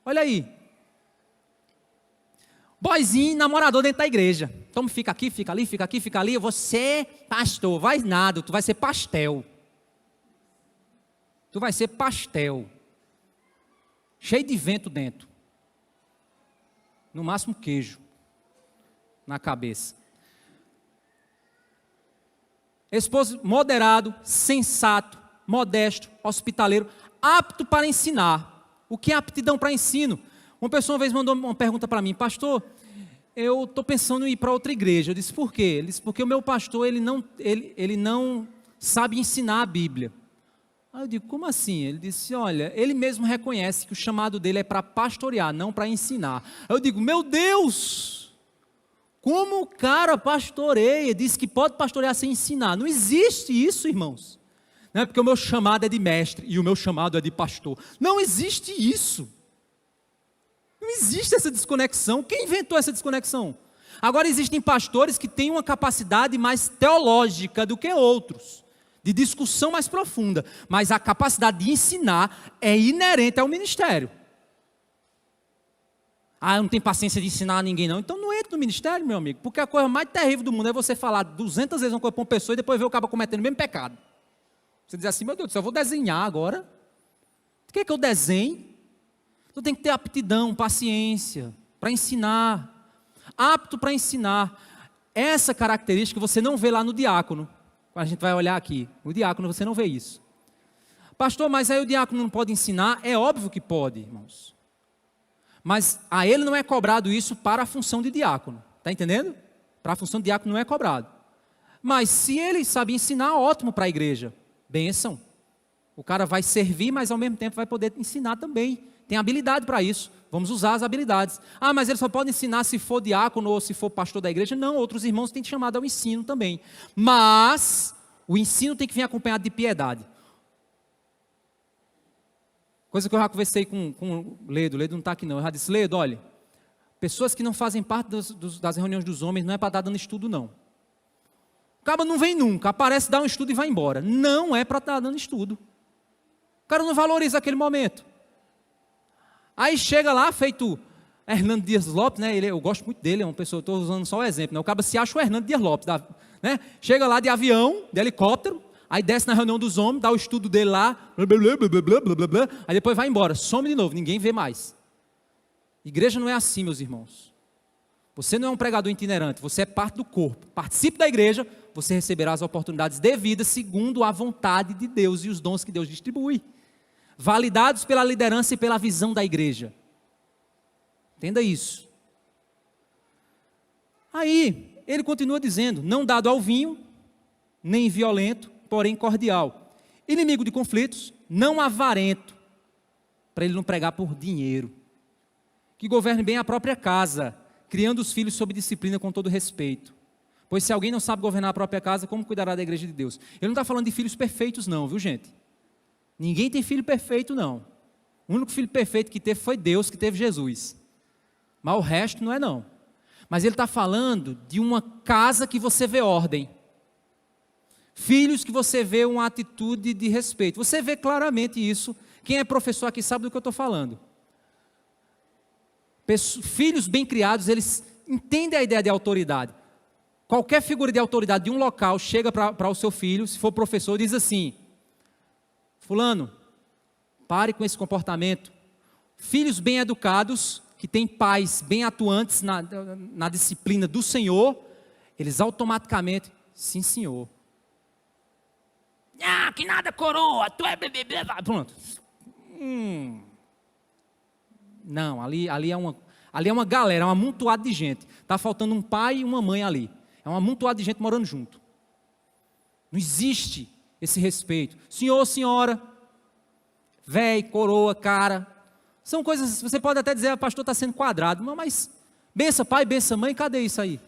S2: Olha aí. Boizinho, namorador dentro da igreja. Então fica aqui, fica ali, fica aqui, fica ali. Você, pastor, vai nada, tu vai ser pastel. Tu vai ser pastel. Cheio de vento dentro. No máximo queijo. Na cabeça. Esposo moderado, sensato, modesto, hospitaleiro, apto para ensinar. O que é aptidão para ensino? Uma pessoa uma vez mandou uma pergunta para mim, pastor, eu estou pensando em ir para outra igreja. Eu disse, por quê? Ele disse, porque o meu pastor, ele não sabe ensinar a Bíblia. Aí eu digo, como assim? Ele disse, olha, ele mesmo reconhece que o chamado dele é para pastorear, não para ensinar. Aí eu digo, meu Deus! Como o cara pastoreia, diz que pode pastorear sem ensinar. Não existe isso, irmãos. Não é porque o meu chamado é de mestre e o meu chamado é de pastor. Não existe isso. Não existe essa desconexão. Quem inventou essa desconexão? Agora existem pastores que têm uma capacidade mais teológica do que outros, de discussão mais profunda, mas a capacidade de ensinar é inerente ao ministério. Eu não tenho paciência de ensinar a ninguém não. Então não entre no ministério, meu amigo, porque a coisa mais terrível do mundo é você falar 200 vezes uma coisa para uma pessoa e depois ver o cara cometendo o mesmo pecado. Você diz assim, meu Deus do céu, eu vou desenhar agora. O que é que eu desenho? Então tem que ter aptidão, paciência, para ensinar. Apto para ensinar. Essa característica você não vê lá no diácono. A gente vai olhar aqui. No diácono você não vê isso. Pastor, mas aí o diácono não pode ensinar? É óbvio que pode, irmãos. Mas a ele não é cobrado isso para a função de diácono. Está entendendo? Para a função de diácono não é cobrado. Mas se ele sabe ensinar, ótimo para a igreja. Bênção. O cara vai servir, mas ao mesmo tempo vai poder ensinar também. Tem habilidade para isso. Vamos usar as habilidades. Mas ele só pode ensinar se for diácono ou se for pastor da igreja. Não, outros irmãos têm chamado ao ensino também. Mas o ensino tem que vir acompanhado de piedade. Coisa que eu já conversei com o Ledo. O Ledo não está aqui não. Eu já disse, Ledo, olha, pessoas que não fazem parte das reuniões dos homens não é para estar dando estudo não. O cara não vem nunca, aparece, dá um estudo e vai embora. Não é para estar dando estudo. O cara não valoriza aquele momento. Aí chega lá, feito Hernando Dias Lopes, né? Eu gosto muito dele, é uma pessoa, estou usando só o exemplo, né? O cara se acha o Hernando Dias Lopes, né? Chega lá de avião, de helicóptero, aí desce na reunião dos homens, dá o estudo dele lá, blá, blá, blá, blá, blá, blá, blá, aí depois vai embora, some de novo, ninguém vê mais. Igreja não é assim, meus irmãos. Você não é um pregador itinerante, você é parte do corpo. Participe da igreja, você receberá as oportunidades devidas segundo a vontade de Deus e os dons que Deus distribui. Validados pela liderança e pela visão da igreja. Entenda isso. Aí, ele continua dizendo, não dado ao vinho, nem violento, porém cordial. Inimigo de conflitos, não avarento, para ele não pregar por dinheiro. Que governe bem a própria casa, criando os filhos sob disciplina com todo respeito. Pois se alguém não sabe governar a própria casa, como cuidará da igreja de Deus? Ele não está falando de filhos perfeitos não, viu gente? Ninguém tem filho perfeito não. O único filho perfeito que teve foi Deus, que teve Jesus. Mas o resto não é não. Mas ele está falando de uma casa que você vê ordem. Filhos que você vê uma atitude de respeito. Você vê claramente isso. Quem é professor aqui sabe do que eu estou falando. Filhos bem criados, eles entendem a ideia de autoridade. Qualquer figura de autoridade de um local chega para o seu filho, se for professor, diz assim: fulano, pare com esse comportamento. Filhos bem educados, que têm pais bem atuantes na disciplina do Senhor, eles automaticamente, sim senhor. Ah, que nada coroa, tu é... Pronto. Não, ali é uma galera, é um amontoado de gente. Está faltando um pai e uma mãe ali. É um amontoado de gente morando junto. Não existe esse respeito. Senhor, senhora, véi, coroa, cara. São coisas, você pode até dizer, pastor está sendo quadrado. Mas bença pai, bença mãe, cadê isso aí?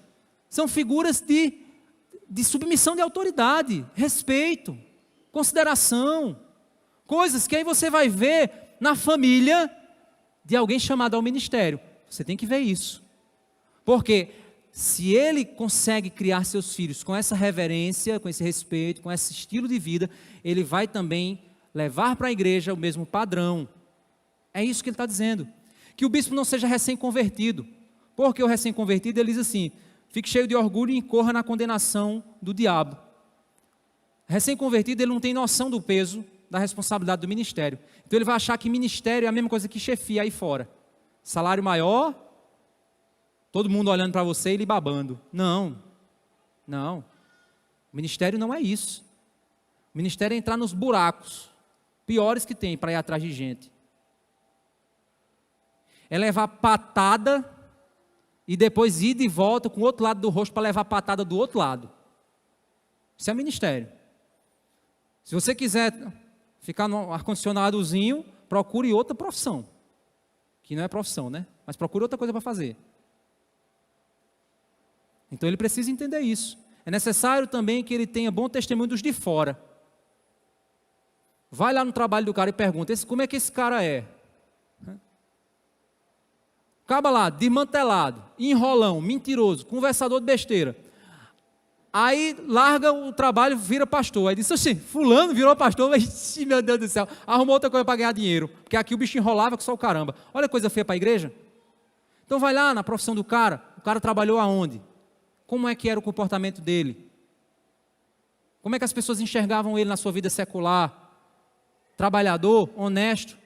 S2: São figuras de submissão de autoridade, respeito, consideração. Coisas que aí você vai ver na família de alguém chamado ao ministério. Você tem que ver isso. Porque se ele consegue criar seus filhos com essa reverência, com esse respeito, com esse estilo de vida, ele vai também levar para a igreja o mesmo padrão. É isso que ele está dizendo. Que o bispo não seja recém-convertido. Porque o recém-convertido, ele diz assim: fique cheio de orgulho e incorra na condenação do diabo. Recém-convertido, ele não tem noção do peso da responsabilidade do ministério. Então ele vai achar que ministério é a mesma coisa que chefia aí fora. Salário maior, todo mundo olhando para você e lhe babando. Não. O ministério não é isso. O ministério é entrar nos buracos piores que tem para ir atrás de gente. É levar patada e depois ir de volta com o outro lado do rosto para levar patada do outro lado. Isso é ministério. Se você quiser ficar no ar-condicionadozinho, procure outra profissão. Que não é profissão, né? Mas procure outra coisa para fazer. Então ele precisa entender isso. É necessário também que ele tenha bom testemunho dos de fora. Vai lá no trabalho do cara e pergunta: como é que esse cara é? Acaba lá, desmantelado, enrolão, mentiroso, conversador de besteira. Aí larga o trabalho, vira pastor. Aí disse assim: fulano virou pastor, mas meu Deus do céu, arrumou outra coisa para ganhar dinheiro. Porque aqui o bicho enrolava que só o caramba. Olha que coisa feia para a igreja. Então vai lá na profissão do cara. O cara trabalhou aonde? Como é que era o comportamento dele? Como é que as pessoas enxergavam ele na sua vida secular? Trabalhador, honesto,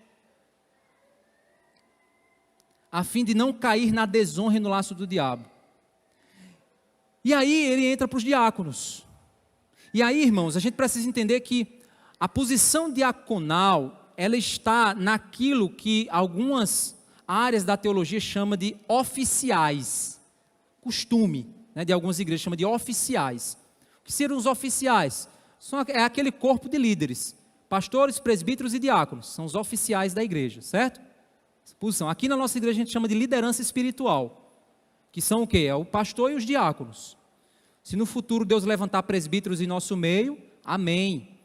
S2: a fim de não cair na desonra e no laço do diabo. E aí ele entra para os diáconos. E aí, irmãos, a gente precisa entender que a posição diaconal, ela está naquilo que algumas áreas da teologia chamam de oficiais. Costume, né, de algumas igrejas chamam de oficiais. O que seriam os oficiais? É aquele corpo de líderes. Pastores, presbíteros e diáconos. São os oficiais da igreja, certo? Posição. Aqui na nossa igreja a gente chama de liderança espiritual, que são o quê? É o pastor e os diáconos. Se no futuro Deus levantar presbíteros em nosso meio, amém.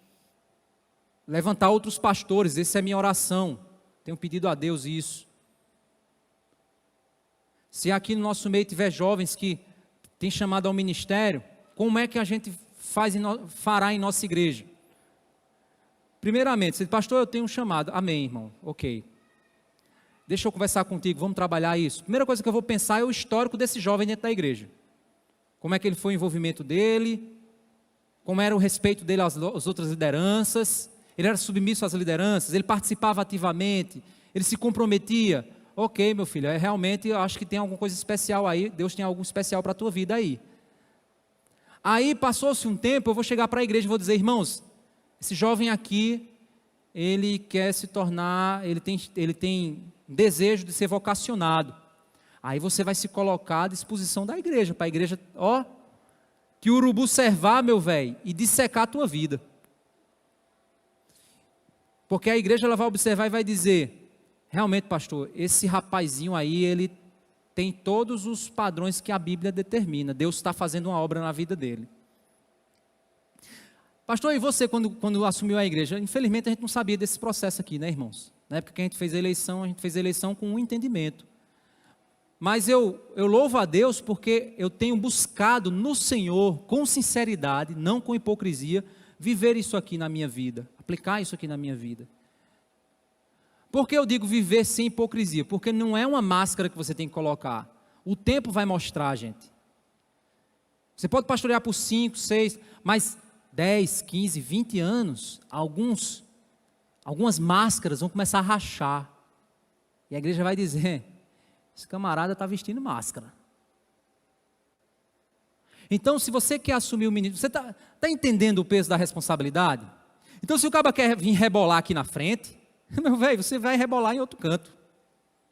S2: Levantar outros pastores, essa é a minha oração. Tenho pedido a Deus isso. Se aqui no nosso meio tiver jovens que têm chamado ao ministério, como é que a gente fará em nossa igreja? Primeiramente, se pastor, eu tenho um chamado. Amém, irmão. Ok. Deixa eu conversar contigo, vamos trabalhar isso. Primeira coisa que eu vou pensar é o histórico desse jovem dentro da igreja. Como é que ele foi o envolvimento dele, como era o respeito dele às outras lideranças, ele era submisso às lideranças, ele participava ativamente, ele se comprometia. Ok, meu filho, realmente eu acho que tem alguma coisa especial aí, Deus tem algo especial para a tua vida aí. Aí passou-se um tempo, eu vou chegar para a igreja e vou dizer: irmãos, esse jovem aqui, ele quer se tornar, ele tem desejo de ser vocacionado. Aí você vai se colocar à disposição da igreja, para a igreja, que o urubu servar, meu velho, e dissecar a tua vida. Porque a igreja ela vai observar e vai dizer: realmente, pastor, esse rapazinho aí, ele tem todos os padrões que a Bíblia determina. Deus está fazendo uma obra na vida dele. Pastor, e você quando assumiu a igreja? Infelizmente a gente não sabia desse processo aqui, né, irmãos? Na época que a gente fez a eleição com um entendimento. Mas eu louvo a Deus porque eu tenho buscado no Senhor, com sinceridade, não com hipocrisia, viver isso aqui na minha vida, aplicar isso aqui na minha vida. Por que eu digo viver sem hipocrisia? Porque não é uma máscara que você tem que colocar. O tempo vai mostrar, gente. Você pode pastorear por 5, 6, mas 10, 15, 20 anos, algumas máscaras vão começar a rachar. E a igreja vai dizer, esse camarada está vestindo máscara. Então, se você quer assumir o ministério, você está entendendo o peso da responsabilidade? Então, se o cara quer vir rebolar aqui na frente, meu velho, você vai rebolar em outro canto.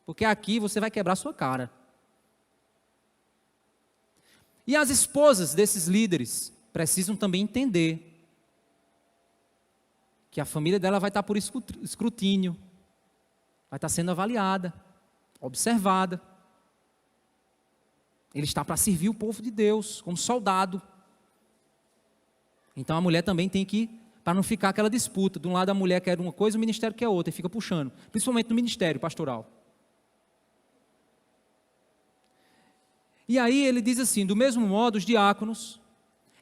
S2: Porque aqui você vai quebrar sua cara. E as esposas desses líderes precisam também entender que a família dela vai estar por escrutínio, vai estar sendo avaliada, observada. Ele está para servir o povo de Deus, como soldado. Então a mulher também tem que, para não ficar aquela disputa, de um lado a mulher quer uma coisa, o ministério quer outra, e fica puxando, principalmente no ministério pastoral. E aí ele diz assim, do mesmo modo os diáconos,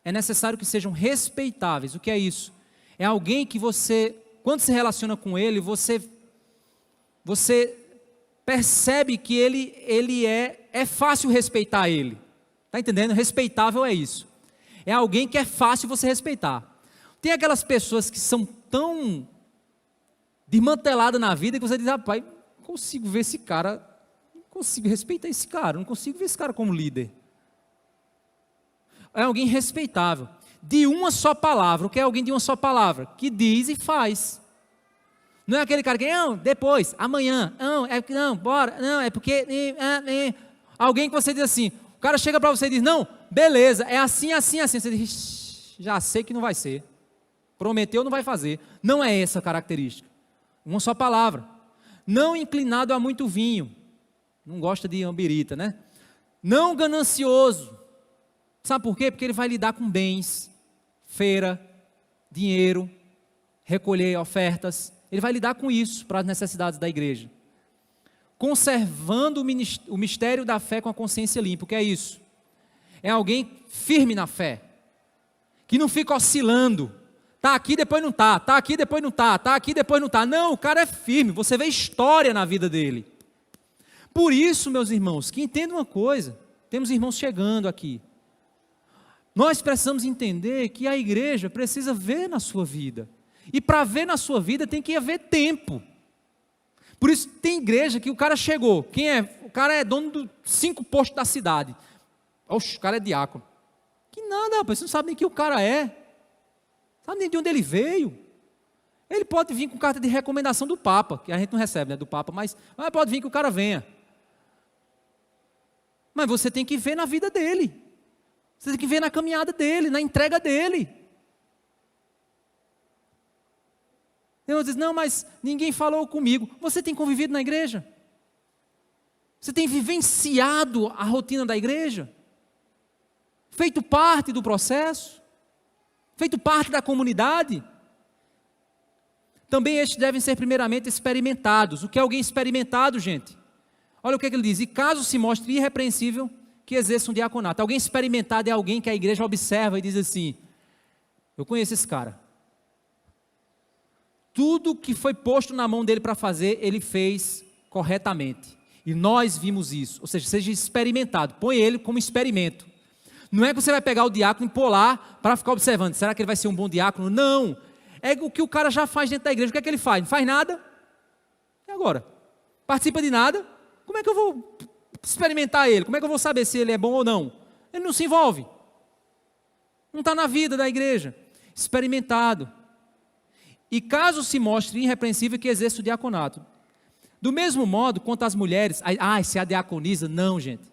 S2: é necessário que sejam respeitáveis. O que é isso? É alguém que você, quando se relaciona com ele, você percebe que ele é fácil respeitar ele. Está entendendo? Respeitável é isso. É alguém que é fácil você respeitar. Tem aquelas pessoas que são tão desmanteladas na vida que você diz, rapaz, não consigo ver esse cara, não consigo respeitar esse cara, não consigo ver esse cara como líder. É alguém respeitável, de uma só palavra. O que é alguém de uma só palavra? Que diz e faz. Não é aquele cara que, não, depois, amanhã, não, bora, não, é porque... Alguém que você diz assim, o cara chega para você e diz, não, beleza, é assim, assim, assim. Você diz, já sei que não vai ser. Prometeu, não vai fazer. Não é essa a característica. Uma só palavra. Não inclinado a muito vinho. Não gosta de ambirita, né? Não ganancioso. Sabe por quê? Porque ele vai lidar com bens, feira, dinheiro, recolher ofertas. Ele vai lidar com isso para as necessidades da igreja. Conservando o mistério da fé com a consciência limpa. O que é isso? É alguém firme na fé, que não fica oscilando. Está aqui, depois não está. Está aqui, depois não está. Está aqui, depois não está. Não, o cara é firme. Você vê história na vida dele. Por isso, meus irmãos, que entendam uma coisa. Temos irmãos chegando aqui. Nós precisamos entender que a igreja precisa ver na sua vida. E para ver na sua vida tem que haver tempo. Por isso tem igreja que o cara chegou. Quem é? O cara é dono dos 5 postos da cidade. Oxe, o cara é diácono. Que nada, rapaz, você não sabe nem quem o cara é. Sabe nem de onde ele veio. Ele pode vir com carta de recomendação do Papa, que a gente não recebe, né, do Papa, mas pode vir que o cara venha. Mas você tem que ver na vida dele. Você tem que ver na caminhada dele, na entrega dele. Deus diz, não, mas ninguém falou comigo. Você tem convivido na igreja? Você tem vivenciado a rotina da igreja? Feito parte do processo? Feito parte da comunidade? Também estes devem ser primeiramente experimentados. O que é alguém experimentado, gente? Olha o que ele diz, e caso se mostre irrepreensível, que exerça um diaconato. Alguém experimentado é alguém que a igreja observa e diz assim, eu conheço esse cara. Tudo que foi posto na mão dele para fazer, ele fez corretamente. E nós vimos isso. Ou seja, seja experimentado. Põe ele como experimento. Não é que você vai pegar o diácono e pôr lá para ficar observando. Será que ele vai ser um bom diácono? Não. É o que o cara já faz dentro da igreja. O que é que ele faz? Não faz nada? E agora? Participa de nada? Como é que eu vou experimentar ele? Como é que eu vou saber se ele é bom ou não? Ele não se envolve. Não está na vida da igreja. Experimentado. E caso se mostre irrepreensível, que exerça o diaconato. Do mesmo modo, quanto às mulheres, se é a diaconisa, não, gente.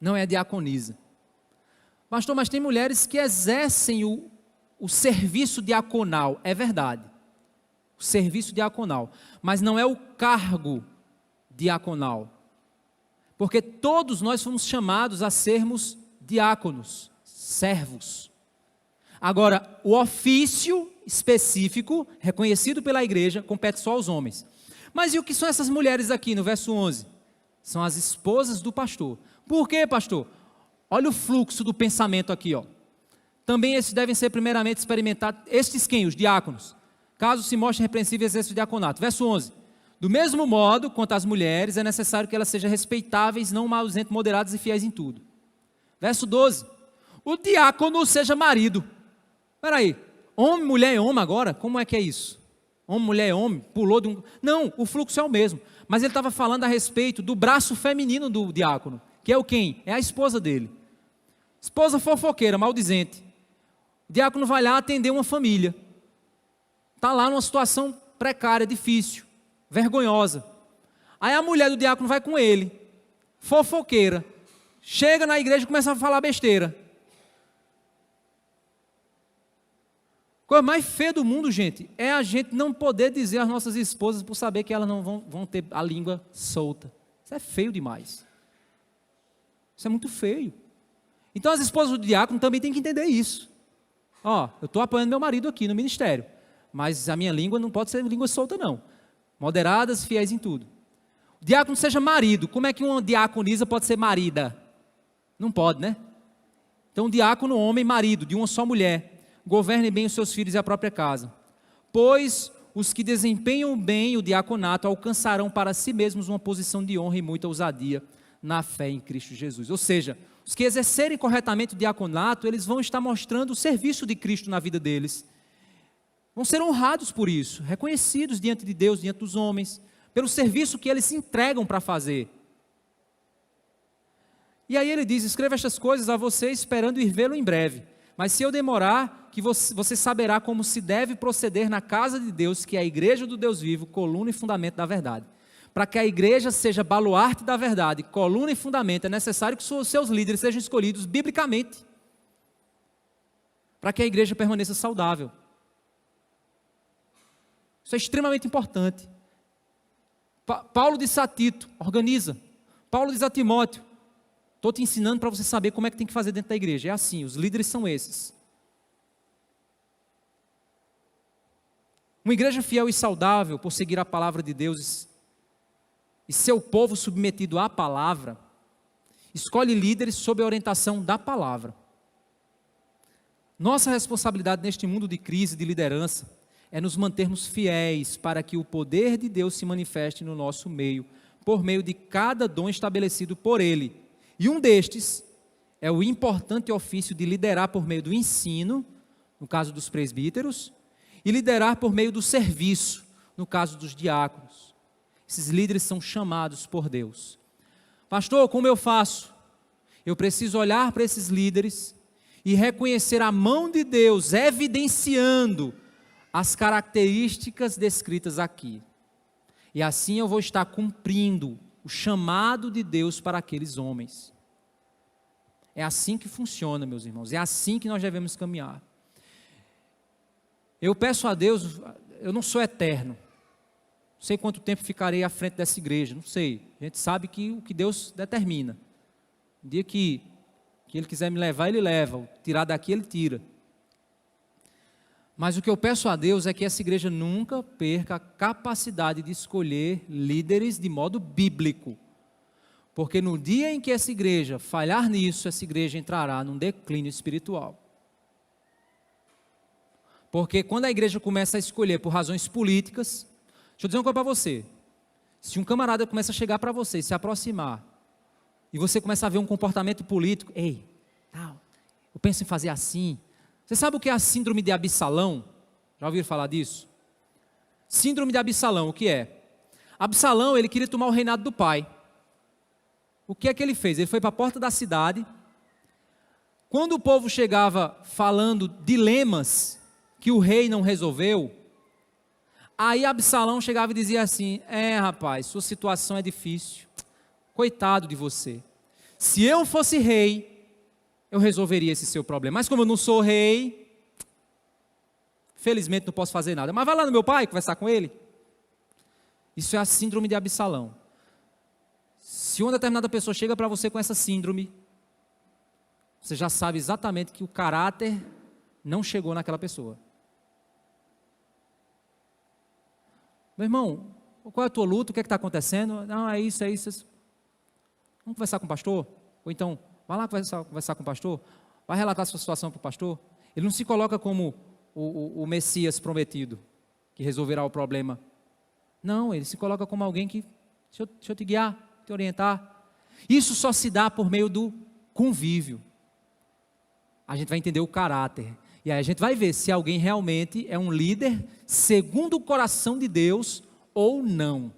S2: Não é a diaconisa. Pastor, mas tem mulheres que exercem o serviço diaconal, é verdade. O serviço diaconal, mas não é o cargo diaconal. Porque todos nós fomos chamados a sermos diáconos, servos. Agora, o ofício específico, reconhecido pela igreja, compete só aos homens. Mas e o que são essas mulheres aqui no verso 11? São as esposas do pastor. Por quê, pastor? Olha o fluxo do pensamento aqui, ó. Também esses devem ser primeiramente experimentados, estes quem? Os diáconos. Caso se mostre repreensível exercício de diaconato. Verso 11. Do mesmo modo, quanto às mulheres, é necessário que elas sejam respeitáveis, não mausentas, moderadas e fiéis em tudo. Verso 12. O diácono seja marido. Espera aí, homem, mulher e homem agora? Como é que é isso? Homem, mulher e homem? Pulou de um... Não, o fluxo é o mesmo. Mas ele estava falando a respeito do braço feminino do diácono. Que é o quem? É a esposa dele. Esposa fofoqueira, maldizente. O diácono vai lá atender uma família. Está lá numa situação precária, difícil, vergonhosa. Aí a mulher do diácono vai com ele, fofoqueira. Chega na igreja e começa a falar besteira. Coisa mais feia do mundo, gente, é a gente não poder dizer às nossas esposas por saber que elas não vão ter a língua solta. Isso é feio demais. Isso é muito feio. Então as esposas do diácono também têm que entender isso. Ó, eu estou apoiando meu marido aqui no ministério, mas a minha língua não pode ser língua solta não. Moderadas, fiéis em tudo. O diácono seja marido. Como é que uma diaconisa pode ser marida? Não pode, né? Então diácono, homem, marido, de uma só mulher. Governe bem os seus filhos e a própria casa. Pois os que desempenham bem o diaconato alcançarão para si mesmos uma posição de honra e muita ousadia na fé em Cristo Jesus. Ou seja, os que exercerem corretamente o diaconato, eles vão estar mostrando o serviço de Cristo na vida deles. Vão ser honrados por isso, reconhecidos diante de Deus, diante dos homens, pelo serviço que eles se entregam para fazer. E aí ele diz, escreva estas coisas a você esperando ir vê-lo em breve. Mas se eu demorar, que você saberá como se deve proceder na casa de Deus, que é a igreja do Deus vivo, coluna e fundamento da verdade. Para que a igreja seja baluarte da verdade, coluna e fundamento, é necessário que os seus líderes sejam escolhidos biblicamente. Para que a igreja permaneça saudável. Isso é extremamente importante. Paulo disse a Tito, organiza. Paulo diz a Timóteo, estou te ensinando para você saber como é que tem que fazer dentro da igreja. É assim, os líderes são esses. Uma igreja fiel e saudável, por seguir a palavra de Deus e seu povo submetido à palavra, escolhe líderes sob a orientação da palavra. Nossa responsabilidade neste mundo de crise, de liderança, é nos mantermos fiéis para que o poder de Deus se manifeste no nosso meio, por meio de cada dom estabelecido por Ele. E um destes é o importante ofício de liderar por meio do ensino, no caso dos presbíteros, e liderar por meio do serviço, no caso dos diáconos. Esses líderes são chamados por Deus. Pastor, como eu faço? Eu preciso olhar para esses líderes e reconhecer a mão de Deus evidenciando as características descritas aqui. E assim eu vou estar cumprindo o chamado de Deus para aqueles homens. É assim que funciona, meus irmãos. É assim que nós devemos caminhar. Eu peço a Deus, eu não sou eterno. Não sei quanto tempo ficarei à frente dessa igreja, não sei. A gente sabe que o que Deus determina. O dia que Ele quiser me levar, Ele leva. Tirar daqui, Ele tira. Mas o que eu peço a Deus é que essa igreja nunca perca a capacidade de escolher líderes de modo bíblico. Porque no dia em que essa igreja falhar nisso, essa igreja entrará num declínio espiritual. Porque quando a igreja começa a escolher por razões políticas, deixa eu dizer uma coisa para você. Se um camarada começa a chegar para você e se aproximar, e você começa a ver um comportamento político, ei, tal, eu penso em fazer assim. Você sabe o que é a síndrome de Absalão? Já ouviram falar disso? Síndrome de Absalão, o que é? Absalão, ele queria tomar o reinado do pai. O que é que ele fez? Ele foi para a porta da cidade. Quando o povo chegava falando dilemas que o rei não resolveu, aí Absalão chegava e dizia assim, rapaz, sua situação é difícil, coitado de você, se eu fosse rei, eu resolveria esse seu problema, mas como eu não sou rei, felizmente não posso fazer nada, mas vai lá no meu pai conversar com ele. Isso é a síndrome de Absalão. Se uma determinada pessoa chega para você com essa síndrome, você já sabe exatamente que o caráter não chegou naquela pessoa. Meu irmão, qual é a tua luta? O que é que está acontecendo? Não, é isso, é isso. Vamos conversar com o pastor? Ou então, vai lá conversar com o pastor? Vai relatar a sua situação para o pastor? Ele não se coloca como o Messias prometido, que resolverá o problema. Não, ele se coloca como alguém que, deixa eu te guiar, te orientar. Isso só se dá por meio do convívio. A gente vai entender o caráter. E aí a gente vai ver se alguém realmente é um líder segundo o coração de Deus ou não.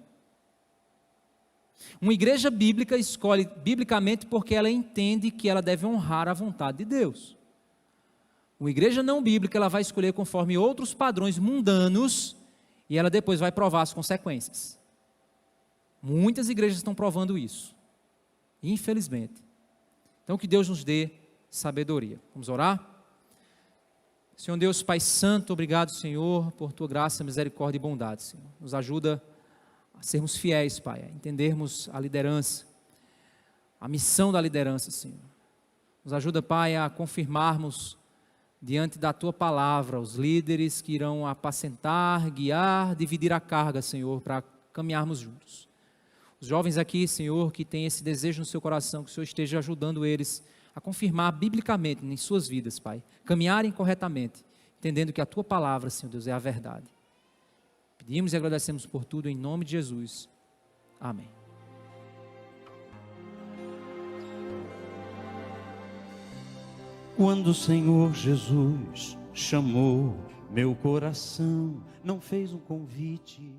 S2: Uma igreja bíblica escolhe biblicamente porque ela entende que ela deve honrar a vontade de Deus. Uma igreja não bíblica, ela vai escolher conforme outros padrões mundanos e ela depois vai provar as consequências. Muitas igrejas estão provando isso, infelizmente. Então que Deus nos dê sabedoria. Vamos orar? Senhor Deus, Pai Santo, obrigado, Senhor, por Tua graça, misericórdia e bondade, Senhor. Nos ajuda a sermos fiéis, Pai, a entendermos a liderança, a missão da liderança, Senhor. Nos ajuda, Pai, a confirmarmos diante da Tua palavra os líderes que irão apacentar, guiar, dividir a carga, Senhor, para caminharmos juntos. Os jovens aqui, Senhor, que têm esse desejo no seu coração, que o Senhor esteja ajudando eles a confirmar biblicamente em suas vidas, Pai, caminharem corretamente, entendendo que a Tua palavra, Senhor Deus, é a verdade. Pedimos e agradecemos por tudo em nome de Jesus. Amém.
S1: Quando o Senhor Jesus chamou meu coração, não fez um convite